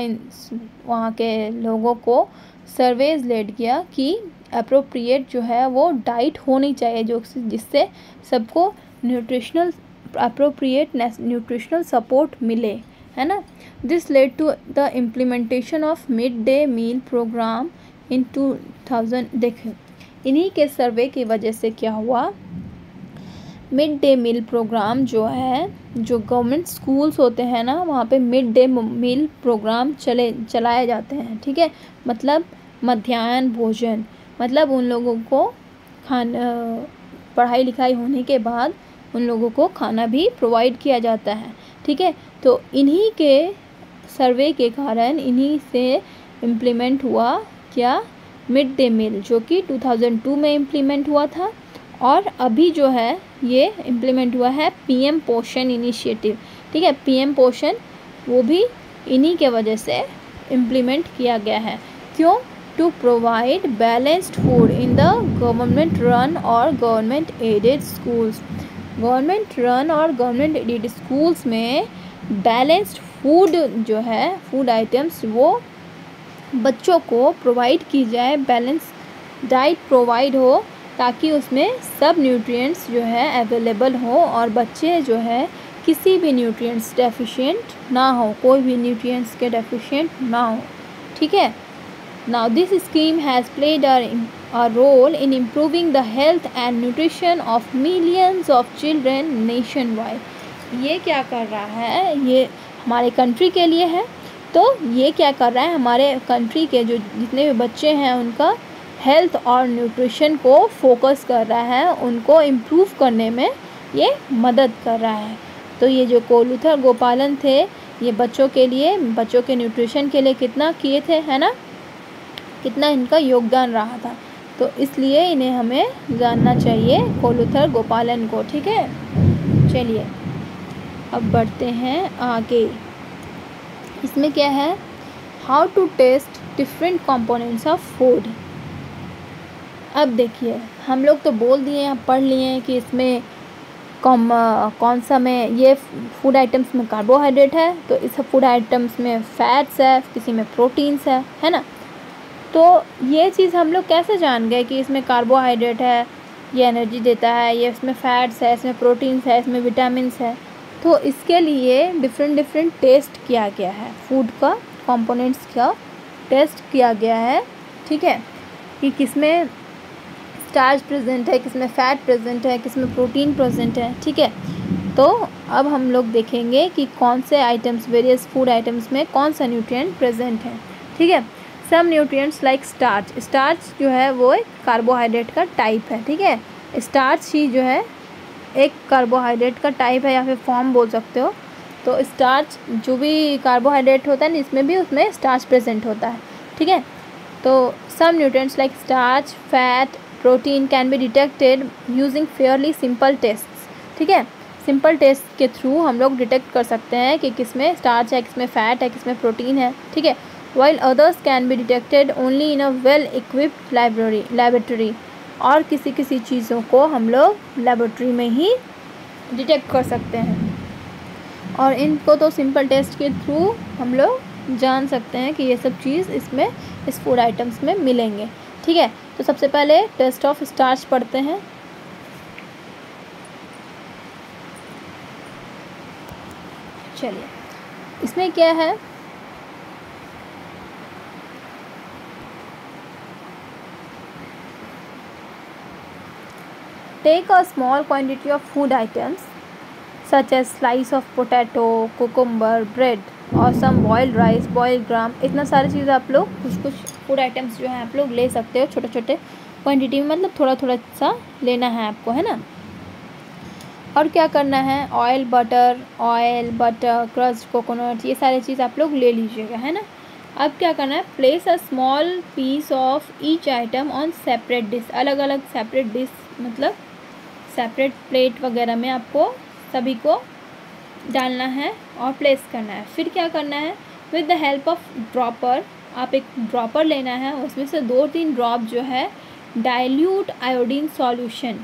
वहाँ के लोगों को, सर्वेज लेड किया कि अप्रोप्रिएट जो है वो डाइट होनी चाहिए जो जिससे सबको अप्रोप्रिएट न्यूट्रिशनल सपोर्ट मिले, है ना। This led to the implementation of mid day meal programme in 2000। देखें, इन्हीं के सर्वे की वजह से क्या हुआ, मिड डे मील प्रोग्राम जो है, जो गवर्नमेंट स्कूल्स होते हैं ना, वहाँ पे मिड डे मील प्रोग्राम चलाए जाते हैं, ठीक है। मतलब मध्याह्न भोजन, मतलब उन लोगों को पढ़ाई लिखाई होने के बाद उन लोगों को खाना भी प्रोवाइड किया जाता है। ठीक है, तो इन्हीं के सर्वे के कारण इन्हीं से इम्प्लीमेंट हुआ क्या, मिड डे मील, जो कि 2002 में इम्प्लीमेंट हुआ था। और अभी जो है ये इम्प्लीमेंट हुआ है पीएम पोषण इनिशिएटिव। ठीक है, पीएम पोषण वो भी इन्हीं के वजह से इम्प्लीमेंट किया गया है। क्यों? To provide balanced food in the government run और government aided schools. Government run और गवर्नमेंट एडेड स्कूल्स में बैलेंस्ड फूड जो है, फूड आइटम्स वो बच्चों को प्रोवाइड की जाए, बैलेंस डाइट प्रोवाइड हो, ताकि उसमें सब न्यूट्रिएंट्स जो है अवेलेबल हो और बच्चे जो है किसी भी न्यूट्रिएंट्स डेफिशिएंट ना हो, कोई भी न्यूट्रिएंट्स के डेफिशिएंट ना हो। ठीक है, now this scheme has played a role in improving the health and nutrition of millions of children nationwide। ये क्या कर रहा है, ये हमारे कंट्री के लिए है। तो ये क्या कर रहा है, हमारे कंट्री के जो जितने भी बच्चे हैं उनका हेल्थ और न्यूट्रिशन को फोकस कर रहा है, उनको इम्प्रूव करने में ये मदद कर रहा है। तो ये जो कोलुथर गोपालन थे, ये बच्चों के लिए, बच्चों के न्यूट्रिशन के लिए कितना किए थे, है ना, कितना इनका योगदान रहा था। तो इसलिए इन्हें हमें जानना चाहिए, कोलुथर गोपालन को। ठीक है, चलिए अब बढ़ते हैं आगे। इसमें क्या है, how to test different components of food. अब देखिए, हम लोग तो बोल दिए हैं, पढ़ लिए हैं कि इसमें कौन सा में ये फूड आइटम्स में कार्बोहाइड्रेट है, तो इस फूड आइटम्स में फैट्स है, किसी में प्रोटीन्स है ना। तो ये चीज़ हम लोग कैसे जान गए कि इसमें कार्बोहाइड्रेट है, ये एनर्जी देता है, ये इसमें फैट्स है, इसमें प्रोटीन्स है, इसमें विटामिन्स है। तो इसके लिए डिफरेंट टेस्ट किया गया है, फूड का कंपोनेंट्स का टेस्ट किया गया है। ठीक है, कि किसमें स्टार्च प्रेजेंट है, किसमें फैट प्रेजेंट है, किसमें प्रोटीन प्रेजेंट है। ठीक है, तो अब हम लोग देखेंगे कि कौन से आइटम्स, वेरियस फूड आइटम्स में कौन सा न्यूट्रिएंट प्रेजेंट है। ठीक है, सम न्यूट्रिएंट्स लाइक स्टार्च, स्टार्च जो है वो एक कार्बोहाइड्रेट का टाइप है। ठीक है, स्टार्च ही जो है एक कार्बोहाइड्रेट का टाइप है या फिर फॉर्म बोल सकते हो। तो स्टार्च जो भी कार्बोहाइड्रेट होता है ना, इसमें भी उसमें स्टार्च प्रेजेंट होता है। ठीक है, तो some nutrients like starch, fat, protein can be detected using fairly simple tests. ठीक है, सिंपल टेस्ट के थ्रू हम लोग डिटेक्ट कर सकते हैं कि किसमें स्टार्च है, किसमें फैट है, किसमें प्रोटीन है। ठीक है, while others can be detected only in a well equipped laboratory, और किसी चीज़ों को हम लोग लेबोरेटरी में ही डिटेक्ट कर सकते हैं, और इनको तो सिंपल टेस्ट के थ्रू हम लोग जान सकते हैं कि ये सब चीज़ इसमें, इस फूड आइटम्स में मिलेंगे। ठीक है, तो सबसे पहले टेस्ट ऑफ स्टार्च पढ़ते हैं। चलिए, इसमें क्या है, take a small quantity of food items such as slice of potato, cucumber, bread और some boiled rice, boiled gram। इतना सारी चीज़ आप लोग कुछ फूड आइटम्स जो है आप लोग ले सकते हो, छोटे छोटे क्वांटिटी में, मतलब थोड़ा सा लेना है आपको, है ना। और क्या करना है, ऑयल बटर, क्रश्ड कोकोनट, ये सारी चीज़ आप लोग ले लीजिएगा, है ना। अब क्या करना है, place a small piece of each item on separate dish, अलग अलग सेपरेट डिश, मतलब सेपरेट प्लेट वगैरह में आपको सभी को डालना है और प्लेस करना है। फिर क्या करना है, with the help of dropper, आप एक ड्रॉपर लेना है, उसमें से 2-3 ड्रॉप जो है डाइल्यूट आयोडीन सॉल्यूशन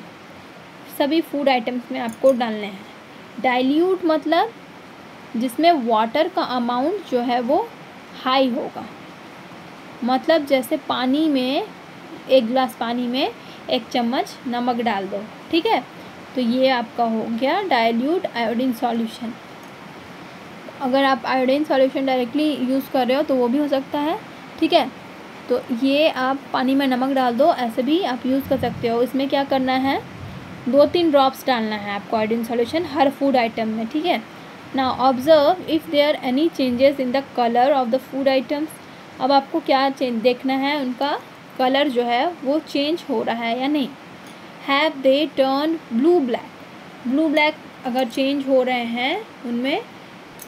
सभी फूड आइटम्स में आपको डालने हैं। डाइल्यूट मतलब जिसमें वाटर का अमाउंट जो है वो हाई होगा, मतलब जैसे पानी में, 1 गिलास पानी में 1 चम्मच नमक डाल दो। ठीक है, तो ये आपका हो गया डाइल्यूट आयोडीन सॉल्यूशन। अगर आप आयोडीन सॉल्यूशन डायरेक्टली यूज़ कर रहे हो तो वो भी हो सकता है। ठीक है, तो ये आप पानी में नमक डाल दो, ऐसे भी आप यूज़ कर सकते हो। इसमें क्या करना है, 2-3 ड्रॉप्स डालना है आपको आयोडीन सॉल्यूशन हर फूड आइटम में। ठीक है, now observe if there any changes in the colour of the food items. अब आपको क्या देखना है, उनका कलर जो है वो चेंज हो रहा है या नहीं। Have they turn blue black, blue black अगर चेंज हो रहे हैं उनमें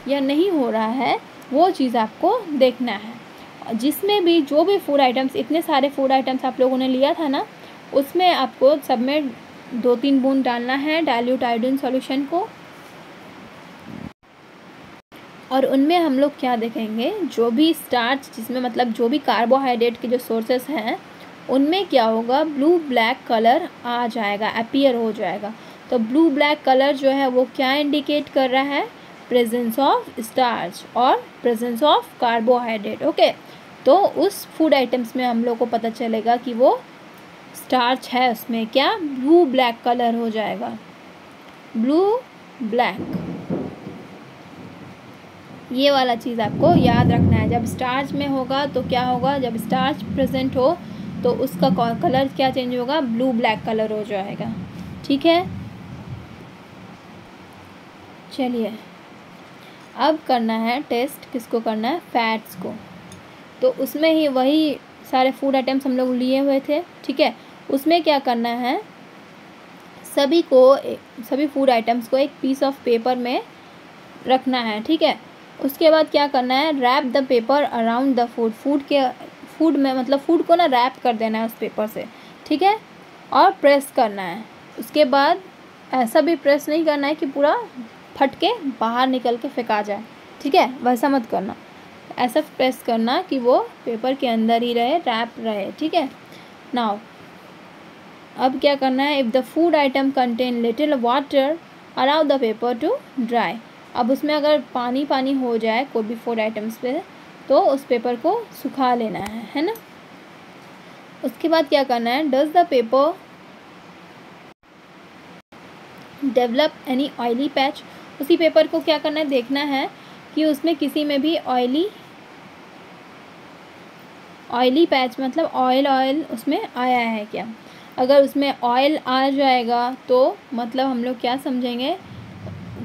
या नहीं हो रहा है, वो चीज़ आपको देखना है। जिसमें भी जो भी फूड आइटम्स, इतने सारे फूड आइटम्स आप लोगों ने लिया था ना, उसमें आपको सब में 2-3 बूंद डालना है डाइल्यूट आयोडीन सॉल्यूशन को। और उनमें हम लोग क्या देखेंगे, जो भी स्टार्च, जिसमें मतलब जो भी कार्बोहाइड्रेट के जो सोर्सेस हैं, उनमें क्या होगा, ब्लू ब्लैक कलर आ जाएगा, अपीयर हो जाएगा। तो ब्लू ब्लैक कलर जो है वो क्या इंडिकेट कर रहा है, प्रेजेंस ऑफ स्टार्च और प्रेजेंस ऑफ कार्बोहाइड्रेट। ओके, तो उस फूड आइटम्स में हम लोग को पता चलेगा कि वो स्टार्च है, उसमें क्या ब्लू ब्लैक कलर हो जाएगा, ब्लू ब्लैक। ये वाला चीज़ आपको याद रखना है। जब स्टार्च में होगा तो क्या होगा, जब स्टार्च प्रेजेंट हो तो उसका कलर क्या चेंज होगा, ब्लू ब्लैक कलर हो जाएगा। ठीक है, चलिए अब करना है टेस्ट, किसको करना है, फैट्स को। तो उसमें ही वही सारे फूड आइटम्स हम लोग लिए हुए थे। ठीक है, उसमें क्या करना है, सभी फूड आइटम्स को एक पीस ऑफ पेपर में रखना है। ठीक है, उसके बाद क्या करना है, wrap the paper around the food में मतलब फूड को ना रैप कर देना है उस पेपर से। ठीक है, और प्रेस करना है। उसके बाद ऐसा भी प्रेस नहीं करना है कि पूरा फट के बाहर निकल के फेंका जाए। ठीक है, वैसा मत करना, ऐसा प्रेस करना कि वो पेपर के अंदर ही रहे, रैप रहे। ठीक है, नाउ अब क्या करना है, if the food atom contain little water allow the paper two dry. अब उसमें अगर पानी पानी हो जाए कोई भी फूड आइटम्स पे, तो उस पेपर को सुखा लेना है ना। उसके बाद क्या करना है, does the paper develop any oily patch. उसी पेपर को क्या करना है, देखना है कि उसमें किसी में भी ऑयली पैच मतलब ऑयल उसमें आया है क्या। अगर उसमें ऑयल आ जाएगा तो मतलब हम लोग क्या समझेंगे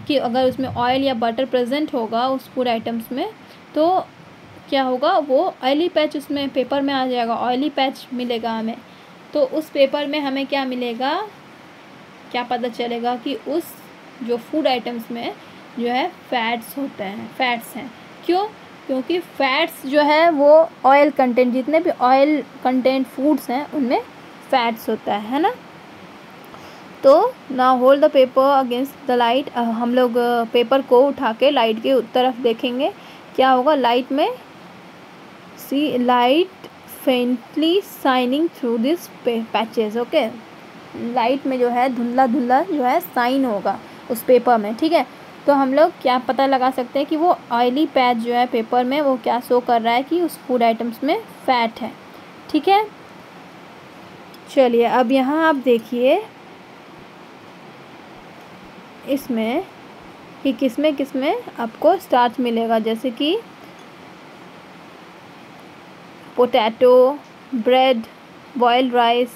कि अगर उसमें ऑयल या बटर प्रेजेंट होगा उस फूड आइटम्स में, तो क्या होगा, वो ऑयली पैच उसमें पेपर में आ जाएगा, ऑयली पैच मिलेगा हमें। तो उस पेपर में हमें क्या मिलेगा, क्या पता चलेगा कि उस जो फूड आइटम्स में जो है फैट्स होते हैं, फैट्स हैं। क्यों, क्योंकि फैट्स जो है वो ऑयल कंटेंट, जितने भी ऑयल कंटेंट फूड्स हैं उनमें फैट्स होता है ना। तो ना hold the paper against the light. हम लोग पेपर को उठा के लाइट के तरफ देखेंगे, क्या होगा, लाइट में see light faintly shining through this patches. Okay, light में जो है धुंधला धुंधला जो है साइन होगा उस पेपर में। ठीक है, तो हम लोग क्या पता लगा सकते हैं कि वो ऑयली पैच जो है पेपर में वो क्या शो कर रहा है कि उस फूड आइटम्स में फैट है। ठीक है, चलिए अब यहाँ आप देखिए इसमें कि किसमें आपको स्टार्च मिलेगा, जैसे कि पोटैटो, ब्रेड, बॉइल्ड राइस,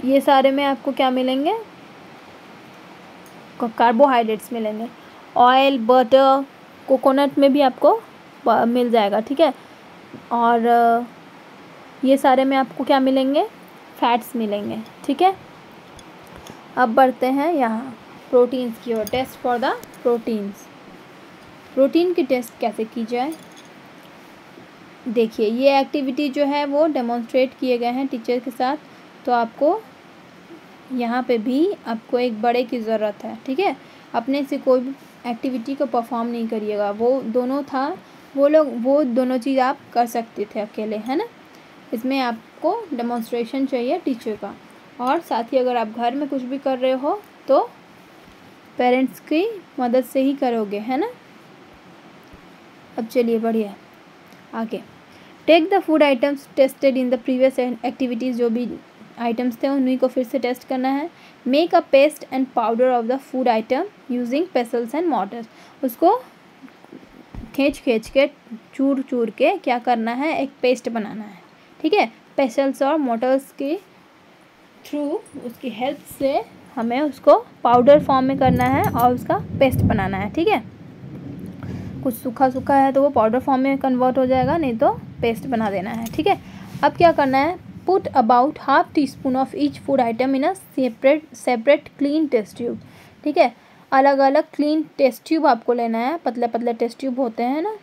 ये सारे में आपको क्या मिलेंगे, कार्बोहाइड्रेट्स मिलेंगे। ऑयल, बटर, कोकोनट में भी आपको मिल जाएगा। ठीक है, और ये सारे में आपको क्या मिलेंगे, फैट्स मिलेंगे। ठीक है, अब बढ़ते हैं यहाँ प्रोटीन्स की ओर। Test for the proteins. Protein की टेस्ट कैसे की जाए, देखिए ये एक्टिविटी जो है वो डेमोन्स्ट्रेट किए गए हैं टीचर के साथ, तो आपको यहाँ पे भी आपको एक बड़े की ज़रूरत है। ठीक है, अपने से कोई भी एक्टिविटी को परफॉर्म नहीं करिएगा, वो दोनों था, वो दोनों चीज़ आप कर सकते थे अकेले, है ना। इसमें आपको डेमोन्स्ट्रेशन चाहिए टीचर का, और साथ ही अगर आप घर में कुछ भी कर रहे हो तो पेरेंट्स की मदद से ही करोगे, है ना। अब चलिए बढ़िया आगे। Take the food items tested in the previous activities, जो भी आइटम्स थे उन्हीं को फिर से टेस्ट करना है। Make a paste and powder of the food item using pestles and mortars. उसको खींच के चूर के क्या करना है, एक पेस्ट बनाना है। ठीक है, पेसल्स और मॉर्टर्स के थ्रू उसकी हेल्प से हमें उसको पाउडर फॉर्म में करना है और उसका पेस्ट बनाना है। ठीक है, कुछ सूखा सूखा है तो वो पाउडर फॉर्म में कन्वर्ट हो जाएगा, नहीं तो पेस्ट बना देना है। ठीक है, अब क्या करना है, put about half teaspoon of each food item in a separate clean test tube. ठीक है, अलग अलग क्लीन टेस्ट ट्यूब आपको लेना है, पतले पतले टेस्ट ट्यूब होते हैं ना,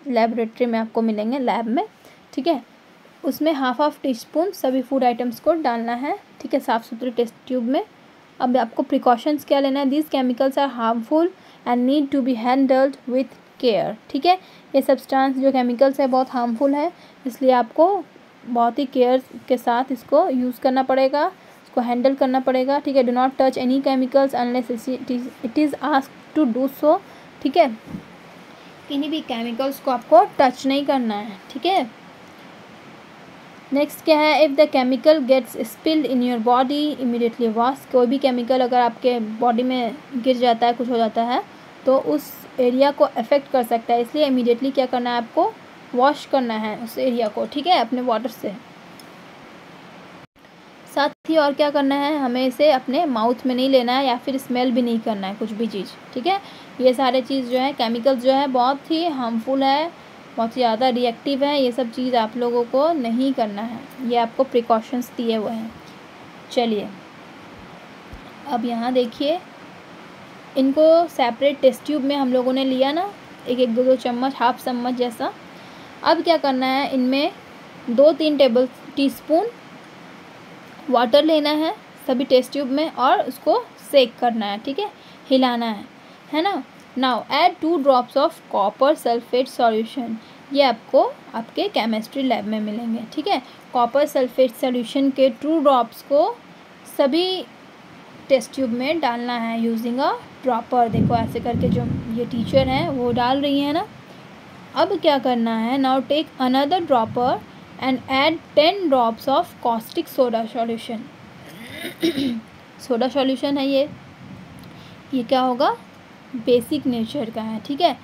लेबोरेटरी में आपको मिलेंगे, लैब में। ठीक है, उसमें हाफ टी स्पून सभी फूड आइटम्स को डालना है। ठीक है, साफ़ सुथरे टेस्ट ट्यूब में। अब आपको प्रिकॉशंस क्या लेना है, these chemicals are harmful and need to be handled with care. ठीक है, ये सब्सटेंस जो केमिकल्स है बहुत हार्मफुल है, इसलिए आपको बहुत ही केयर के साथ इसको यूज़ करना पड़ेगा, इसको हैंडल करना पड़ेगा। ठीक है, do not touch any chemicals unless it is asked to do so. ठीक है, किन्हीं भी केमिकल्स को आपको टच नहीं करना है। ठीक है, नेक्स्ट क्या है, if the chemical gets spilled in your body immediately wash. कोई भी केमिकल अगर आपके बॉडी में गिर जाता है, कुछ हो जाता है, तो उस एरिया को अफेक्ट कर सकता है, इसलिए इमीडिएटली क्या करना है, आपको वॉश करना है उस एरिया को। ठीक है, अपने वाटर से। साथ ही और क्या करना है, हमें इसे अपने माउथ में नहीं लेना है या फिर स्मेल भी नहीं करना है कुछ भी चीज़। ठीक है, ये सारे चीज़ जो है केमिकल्स जो है बहुत ही हार्मफुल है, बहुत ही ज़्यादा रिएक्टिव है, ये सब चीज़ आप लोगों को नहीं करना है, ये आपको प्रिकॉशंस दिए हुए हैं। चलिए अब यहाँ देखिए, इनको सेपरेट टेस्ट ट्यूब में हम लोगों ने लिया ना, एक एक 2-2 चम्मच, हाफ चम्मच जैसा। अब क्या करना है, इनमें 2-3 टीस्पून वाटर लेना है सभी टेस्ट ट्यूब में और उसको सेक करना है। ठीक है, हिलाना है ना। Now add 2 drops of copper sulphate solution. ये आपको आपके केमिस्ट्री लैब में मिलेंगे। ठीक है, कॉपर सल्फेट सॉल्यूशन के 2 ड्रॉप्स को सभी टेस्ट ट्यूब में डालना है यूजिंग अ ड्रॉपर। देखो ऐसे करके जो ये टीचर हैं वो डाल रही है ना। अब क्या करना है, now take another dropper and add 10 drops of caustic soda solution. Soda solution है ये क्या होगा, बेसिक नेचर का है। ठीक है,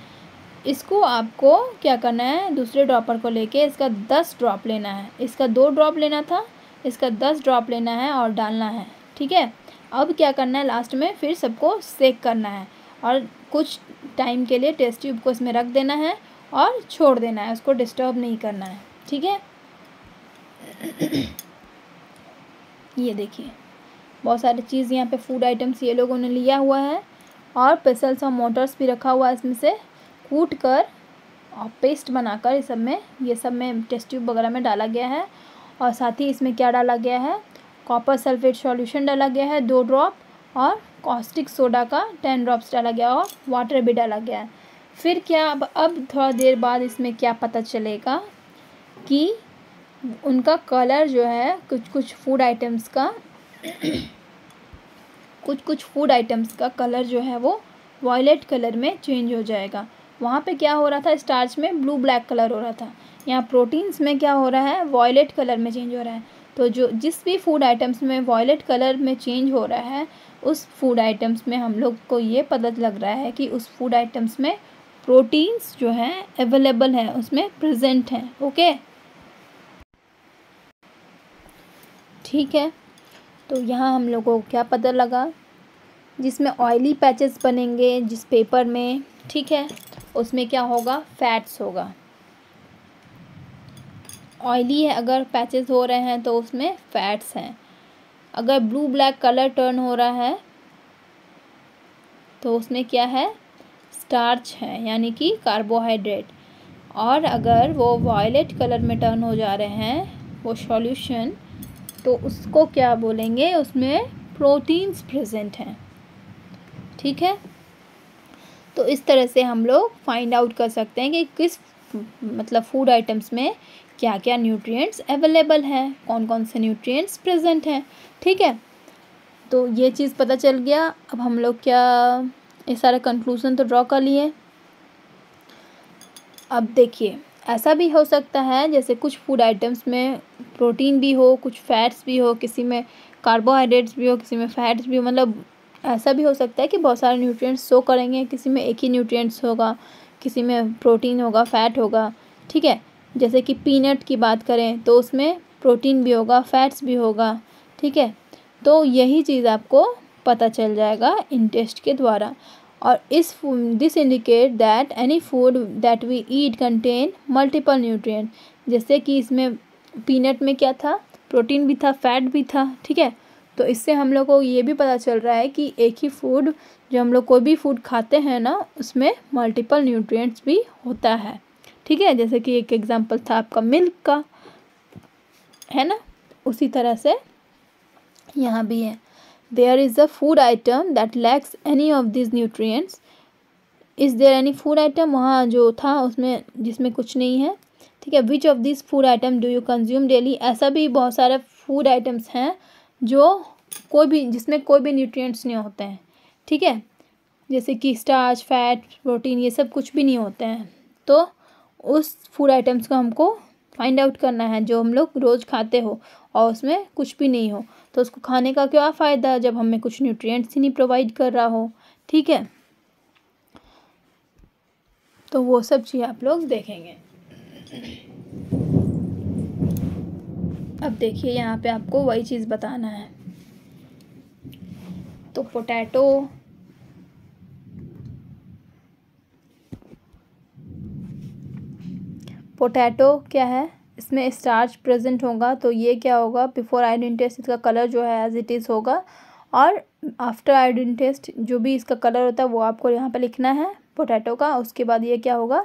इसको आपको क्या करना है, दूसरे ड्रॉपर को लेके इसका 10 ड्रॉप लेना है, इसका 2 ड्रॉप लेना था, इसका 10 ड्रॉप लेना है और डालना है। ठीक है, अब क्या करना है, लास्ट में फिर सबको सेक करना है और कुछ टाइम के लिए टेस्ट ट्यूब को इसमें रख देना है और छोड़ देना है, उसको डिस्टर्ब नहीं करना है। ठीक है, ये देखिए बहुत सारी चीज़ यहाँ पे फूड आइटम्स ये लोगों ने लिया हुआ है और पेसल्स और मोटर्स भी रखा हुआ है, इसमें से कूट कर और पेस्ट बनाकर ये सब में टेस्ट ट्यूब वगैरह में डाला गया है। और साथ ही इसमें क्या डाला गया है, कॉपर सल्फेट सॉल्यूशन डाला गया है 2 ड्रॉप और कॉस्टिक सोडा का 10 ड्रॉप्स डाला गया और वाटर भी डाला गया है। फिर क्या, अब थोड़ा देर बाद इसमें क्या पता चलेगा कि उनका कलर जो है कुछ फूड आइटम्स का कलर जो है वो वॉयलेट कलर में चेंज हो जाएगा। वहाँ पे क्या हो रहा था, स्टार्च में ब्लू ब्लैक कलर हो रहा था, यहाँ प्रोटीन्स में क्या हो रहा है, वॉयलेट कलर में चेंज हो रहा है। तो जिस भी फूड आइटम्स में वॉयलेट कलर में चेंज हो रहा है, उस फूड आइटम्स में हम लोग को ये पता लग रहा है कि उस फूड आइटम्स में प्रोटीन्स जो हैं अवेलेबल हैं, उसमें प्रेजेंट हैं। ओके, ठीक है, तो यहाँ हम लोगों को क्या पता लगा, जिसमें ऑयली पैचेस बनेंगे जिस पेपर में, ठीक है, उसमें क्या होगा, फैट्स होगा। ऑयली है अगर पैचेस हो रहे हैं तो उसमें फैट्स हैं। अगर ब्लू ब्लैक कलर टर्न हो रहा है तो उसमें क्या है, स्टार्च है, यानी कि कार्बोहाइड्रेट। और अगर वो वॉयलेट कलर में टर्न हो जा रहे हैं वो सॉल्यूशन, तो उसको क्या बोलेंगे, उसमें प्रोटीन्स प्रेजेंट हैं। ठीक है, तो इस तरह से हम लोग फाइंड आउट कर सकते हैं कि किस फूड आइटम्स में क्या क्या न्यूट्रिएंट्स अवेलेबल हैं, कौन कौन से न्यूट्रिएंट्स प्रेजेंट हैं। ठीक है, तो ये चीज़ पता चल गया। अब हम लोग क्या, ये सारे कंक्लूजन तो ड्रॉ कर लिए। अब देखिए, ऐसा भी हो सकता है जैसे कुछ फूड आइटम्स में प्रोटीन भी हो, कुछ फैट्स भी हो, किसी में कार्बोहाइड्रेट्स भी हो, किसी में फैट्स भी हो, मतलब ऐसा भी हो सकता है कि बहुत सारे न्यूट्रिएंट्स शो करेंगे, किसी में एक ही न्यूट्रिएंट्स होगा, किसी में प्रोटीन होगा, फैट होगा। ठीक है, जैसे कि पीनट की बात करें तो उसमें प्रोटीन भी होगा, फैट्स भी होगा। ठीक है, तो यही चीज़ आपको पता चल जाएगा इन टेस्ट के द्वारा। और this indicate that any food that we eat contain multiple nutrient. जैसे कि इसमें पीनट में क्या था, प्रोटीन भी था, फैट भी था, ठीक है। तो इससे हम लोग को ये भी पता चल रहा है कि एक ही फूड, जो हम लोग कोई भी फूड खाते हैं ना, उसमें मल्टीपल न्यूट्रिएंट्स भी होता है, ठीक है। जैसे कि एक एग्जांपल था आपका मिल्क का, है ना, उसी तरह से यहाँ भी है। There is a food item that lacks any of this nutrients. Is there any food item, वहाँ जो था उसमें जिसमें कुछ नहीं है, ठीक है। Which of this food item do you consume daily. ऐसा भी बहुत सारे फूड आइटम्स हैं जो जिसमें कोई भी न्यूट्रिएंट्स नहीं होते हैं, ठीक है। जैसे कि स्टार्च, फैट, प्रोटीन, ये सब कुछ भी नहीं होते हैं। तो उस फूड आइटम्स को हमको फाइंड आउट करना है जो हम लोग रोज़ खाते हो और उसमें कुछ भी नहीं हो। तो उसको खाने का क्या फ़ायदा जब हमें कुछ न्यूट्रिएंट्स ही नहीं प्रोवाइड कर रहा हो, ठीक है। तो वो सब चीज़ आप लोग देखेंगे। अब देखिए यहाँ पे आपको वही चीज़ बताना है। तो पोटैटो क्या है, इसमें स्टार्च प्रेजेंट होगा। तो ये क्या होगा, बिफोर आयोडीन टेस्ट इसका कलर जो है एज इट इज़ होगा, और आफ्टर आयोडीन टेस्ट जो भी इसका कलर होता है वो आपको यहाँ पे लिखना है पोटैटो का। उसके बाद ये क्या होगा,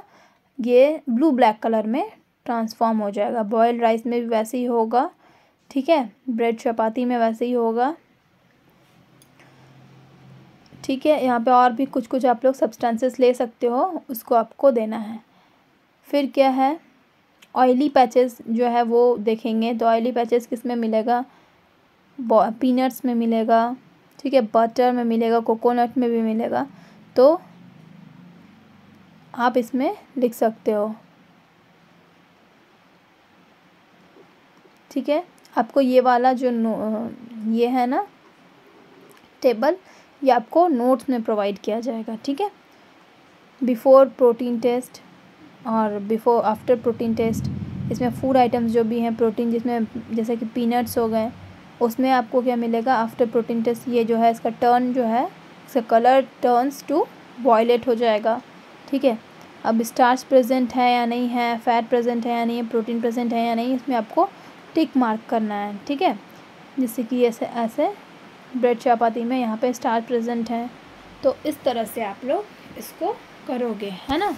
ये ब्लू ब्लैक कलर में ट्रांसफॉर्म हो जाएगा। बॉयल्ड राइस में भी वैसे ही होगा, ठीक है। ब्रेड चपाती में वैसे ही होगा, ठीक है। यहाँ पे और भी कुछ कुछ आप लोग सब्सटेंसेस ले सकते हो, उसको आपको देना है। फिर क्या है, ऑयली पैचेस जो है वो देखेंगे। तो ऑयली पैचेस किस में मिलेगा, पीनट्स में मिलेगा, ठीक है, बटर में मिलेगा, कोकोनट में भी मिलेगा। तो आप इसमें लिख सकते हो, ठीक है। आपको ये वाला जो ये है ना टेबल, ये आपको नोट्स में प्रोवाइड किया जाएगा, ठीक है। बिफोर प्रोटीन टेस्ट और बिफोर आफ्टर प्रोटीन टेस्ट, इसमें फूड आइटम्स जो भी हैं प्रोटीन, जिसमें जैसे कि पीनट्स हो गए, उसमें आपको क्या मिलेगा आफ्टर प्रोटीन टेस्ट। ये जो है इसका टर्न जो है, इसका कलर टर्न्स टू वॉयलेट हो जाएगा, ठीक है। अब स्टार्च प्रेजेंट है या नहीं है, फैट प्रेजेंट है या नहीं है, प्रोटीन प्रेजेंट है या नहीं, इसमें आपको टिक मार्क करना है, ठीक है। जैसे कि ऐसे ब्रेड चपाती में यहाँ पे स्टार्च प्रेजेंट है। तो इस तरह से आप लोग इसको करोगे, है ना।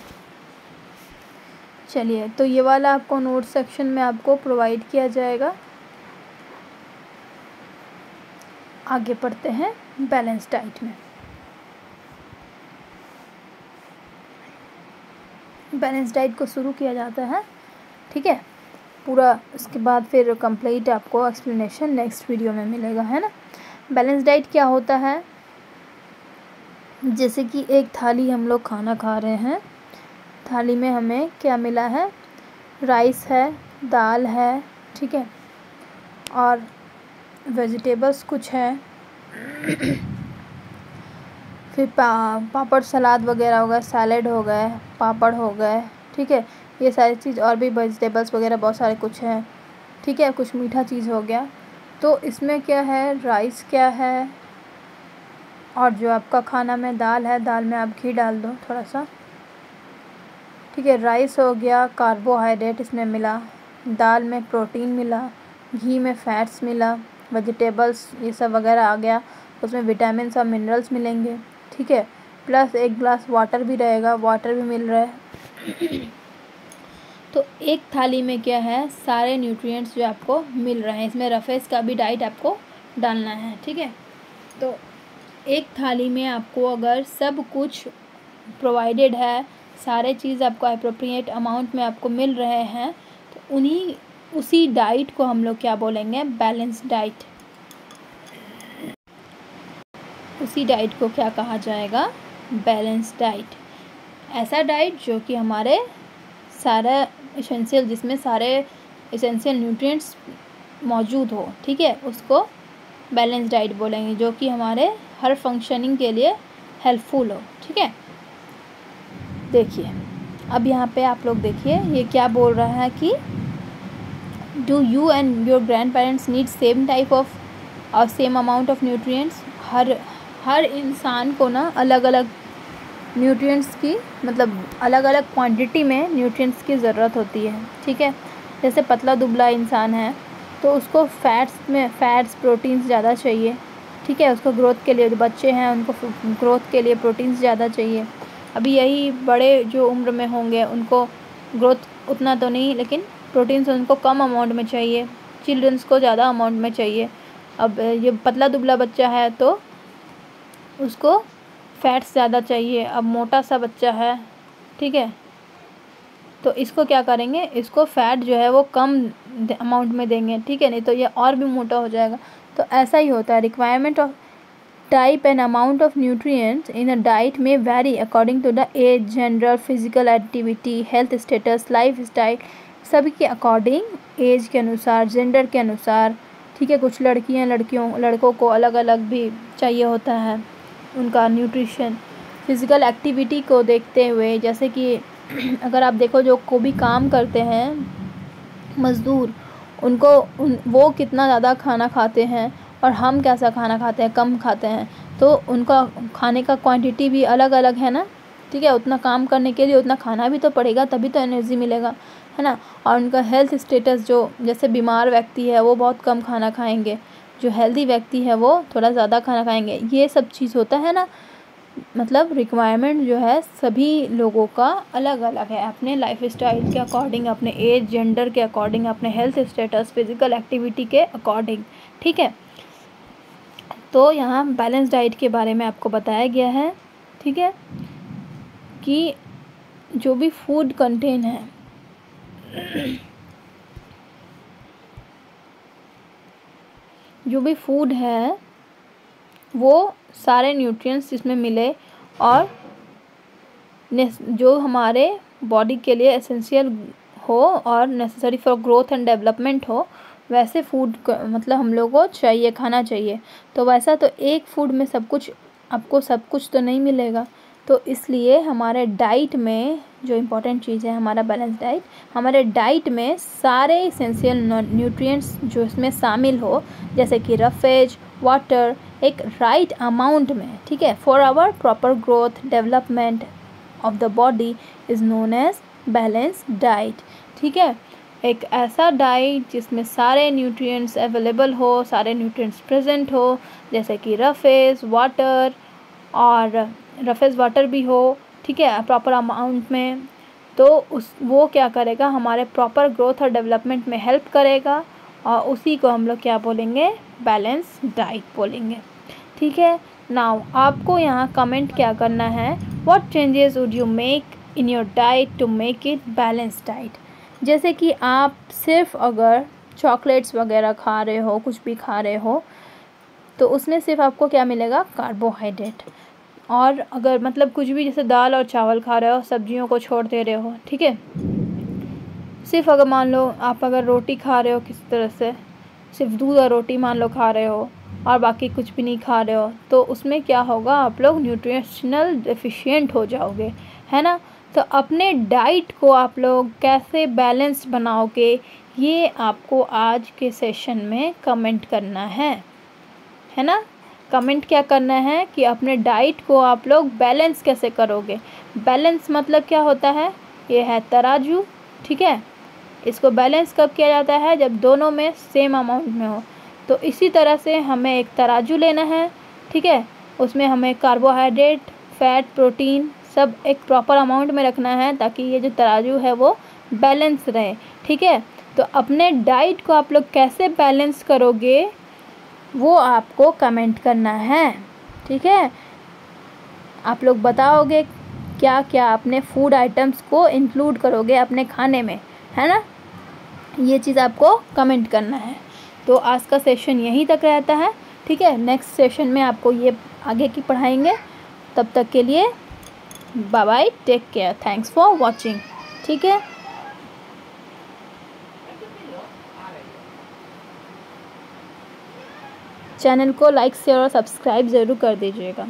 चलिए, तो ये वाला आपको नोट सेक्शन में आपको प्रोवाइड किया जाएगा। आगे पढ़ते हैं बैलेंस डाइट में। बैलेंस डाइट को शुरू किया जाता है, ठीक है। पूरा उसके बाद फिर कंप्लीट आपको एक्सप्लेनेशन नेक्स्ट वीडियो में मिलेगा, है ना। बैलेंस डाइट क्या होता है, जैसे कि एक थाली हम लोग खाना खा रहे हैं, थाली में हमें क्या मिला है, राइस है, दाल है, ठीक है, और वेजिटेबल्स कुछ है, फिर पापड़ सलाद वगैरह हो गए, सैलेड हो गए, पापड़ हो गए, ठीक है। ये सारी चीज़ और भी वेजिटेबल्स वगैरह बहुत सारे कुछ हैं, ठीक है। कुछ मीठा चीज़ हो गया। तो इसमें क्या है, राइस क्या है, और जो आपका खाना में दाल है, दाल में आप घी डाल दो थोड़ा सा, ठीक है। राइस हो गया, कार्बोहाइड्रेट इसमें मिला, दाल में प्रोटीन मिला, घी में फैट्स मिला, वेजिटेबल्स ये सब वगैरह आ गया, उसमें विटामिन्स और मिनरल्स मिलेंगे, ठीक है। प्लस एक ग्लास वाटर भी रहेगा, वाटर भी मिल रहा है। तो एक थाली में क्या है, सारे न्यूट्रिएंट्स जो आपको मिल रहे हैं। इसमें रफेज का भी डाइट आपको डालना है, ठीक है। तो एक थाली में आपको अगर सब कुछ प्रोवाइडेड है, सारे चीज़ आपको अप्रोप्रिएट अमाउंट में आपको मिल रहे हैं, तो उसी डाइट को हम लोग क्या बोलेंगे, बैलेंस डाइट। उसी डाइट को क्या कहा जाएगा, बैलेंस डाइट। ऐसा डाइट जो कि हमारे सारा एसेंशियल, जिसमें सारे एसेंशियल न्यूट्रिएंट्स मौजूद हो, ठीक है, उसको बैलेंस डाइट बोलेंगे, जो कि हमारे हर फंक्शनिंग के लिए हेल्पफुल हो, ठीक है। देखिए अब यहाँ पे आप लोग देखिए, ये क्या बोल रहा है कि do you and your grand parents need same type of और सेम अमाउंट ऑफ न्यूट्रिएंट्स। हर इंसान को ना अलग अलग न्यूट्रिएंट्स की मतलब अलग अलग क्वांटिटी में न्यूट्रिएंट्स की ज़रूरत होती है, ठीक है। जैसे पतला दुबला इंसान है तो उसको फैट्स प्रोटीन्स ज़्यादा चाहिए, ठीक है। उसको ग्रोथ के लिए, जो बच्चे हैं उनको ग्रोथ के लिए प्रोटीन्स ज़्यादा चाहिए। अभी यही बड़े जो उम्र में होंगे उनको ग्रोथ उतना तो नहीं, लेकिन प्रोटीन्स उनको कम अमाउंट में चाहिए, चिल्ड्रंस को ज़्यादा अमाउंट में चाहिए। अब ये पतला दुबला बच्चा है तो उसको फैट्स ज़्यादा चाहिए। अब मोटा सा बच्चा है, ठीक है, तो इसको क्या करेंगे, इसको फैट जो है वो कम अमाउंट में देंगे, ठीक है, नहीं तो ये और भी मोटा हो जाएगा। तो ऐसा ही होता है। Requirement of type and amount of nutrients in a diet में vary according to the age, gender, physical activity, health status, life style, सभी के अकॉर्डिंग, एज के अनुसार, जेंडर के अनुसार, ठीक है। कुछ लड़कों को अलग अलग भी चाहिए होता है उनका न्यूट्रिशन। फिज़िकल एक्टिविटी को देखते हुए, जैसे कि अगर आप देखो जो को भी काम करते हैं मज़दूर, वो कितना ज़्यादा खाना खाते हैं और हम कैसा खाना खाते हैं, कम खाते हैं, तो उनका खाने का क्वांटिटी भी अलग अलग है ना, ठीक है। उतना काम करने के लिए उतना खाना भी तो पड़ेगा, तभी तो एनर्जी मिलेगा, है ना। और उनका हेल्थ स्टेटस, जो जैसे बीमार व्यक्ति है वो बहुत कम खाना खाएंगे, जो हेल्दी व्यक्ति है वो थोड़ा ज़्यादा खाना खाएंगे। ये सब चीज़ होता है ना, मतलब रिक्वायरमेंट जो है सभी लोगों का अलग अलग है, अपने लाइफ स्टाइल के अकॉर्डिंग, अपने एज, जेंडर के अकॉर्डिंग, अपने हेल्थ स्टेटस, फिज़िकल एक्टिविटी के अकॉर्डिंग, ठीक है। तो यहाँ बैलेंस डाइट के बारे में आपको बताया गया है, ठीक है, कि जो भी फूड कंटेन है जो भी फूड है वो सारे न्यूट्रिएंट्स इसमें मिले और जो हमारे बॉडी के लिए एसेंशियल हो और necessary for growth and development हो, वैसे फूड मतलब हम लोग को चाहिए, खाना चाहिए। तो वैसा तो एक फूड में आपको सब कुछ तो नहीं मिलेगा, तो इसलिए हमारे डाइट में जो इम्पोर्टेंट चीज़ है हमारा बैलेंस डाइट, हमारे डाइट में सारे एसेंशियल न्यूट्रिएंट्स जो इसमें शामिल हो, जैसे कि रफेज, वाटर, एक राइट अमाउंट में, ठीक है, for our proper growth development of the body is known as balance diet, ठीक है। एक ऐसा डाइट जिसमें सारे न्यूट्रिएंट्स अवेलेबल हो, सारे न्यूट्रिएंट्स प्रेजेंट हो, जैसे कि रफेज वाटर भी हो, ठीक है, प्रॉपर अमाउंट में, तो वो क्या करेगा, हमारे प्रॉपर ग्रोथ और डेवलपमेंट में हेल्प करेगा, और उसी को हम लोग क्या बोलेंगे, बैलेंस डाइट बोलेंगे, ठीक है। नाउ आपको यहाँ कमेंट क्या करना है, what changes would you make in your diet to make it balance diet. जैसे कि आप सिर्फ अगर चॉकलेट्स वगैरह खा रहे हो, कुछ भी खा रहे हो, तो उसमें सिर्फ आपको क्या मिलेगा, कार्बोहाइड्रेट। और अगर मतलब कुछ भी जैसे दाल और चावल खा रहे हो, सब्जियों को छोड़ दे रहे हो, ठीक है, सिर्फ अगर मान लो आप अगर रोटी खा रहे हो, किसी तरह से सिर्फ दूध और रोटी मान लो खा रहे हो और बाकी कुछ भी नहीं खा रहे हो, तो उसमें क्या होगा, आप लोग न्यूट्रिशनल डेफिशिएंट हो जाओगे, है ना। तो अपने डाइट को आप लोग कैसे बैलेंस बनाओगे, ये आपको आज के सेशन में कमेंट करना है ना। कमेंट क्या करना है कि अपने डाइट को आप लोग बैलेंस कैसे करोगे। बैलेंस मतलब क्या होता है, ये है तराजू, ठीक है। इसको बैलेंस कब किया जाता है, जब दोनों में सेम अमाउंट में हो। तो इसी तरह से हमें एक तराजू लेना है, ठीक है, उसमें हमें कार्बोहाइड्रेट, फैट, प्रोटीन सब एक प्रॉपर अमाउंट में रखना है, ताकि ये जो तराजू है वो बैलेंस रहे, ठीक है। तो अपने डाइट को आप लोग कैसे बैलेंस करोगे वो आपको कमेंट करना है, ठीक है। आप लोग बताओगे क्या क्या अपने फूड आइटम्स को इंक्लूड करोगे अपने खाने में, है ना, ये चीज़ आपको कमेंट करना है। तो आज का सेशन यहीं तक रहता है, ठीक है। नेक्स्ट सेशन में आपको ये आगे की पढ़ाएंगे। तब तक के लिए bye bye, take care, thanks for watching, ठीक है। चैनल को लाइक शेयर और सब्सक्राइब ज़रूर कर दीजिएगा।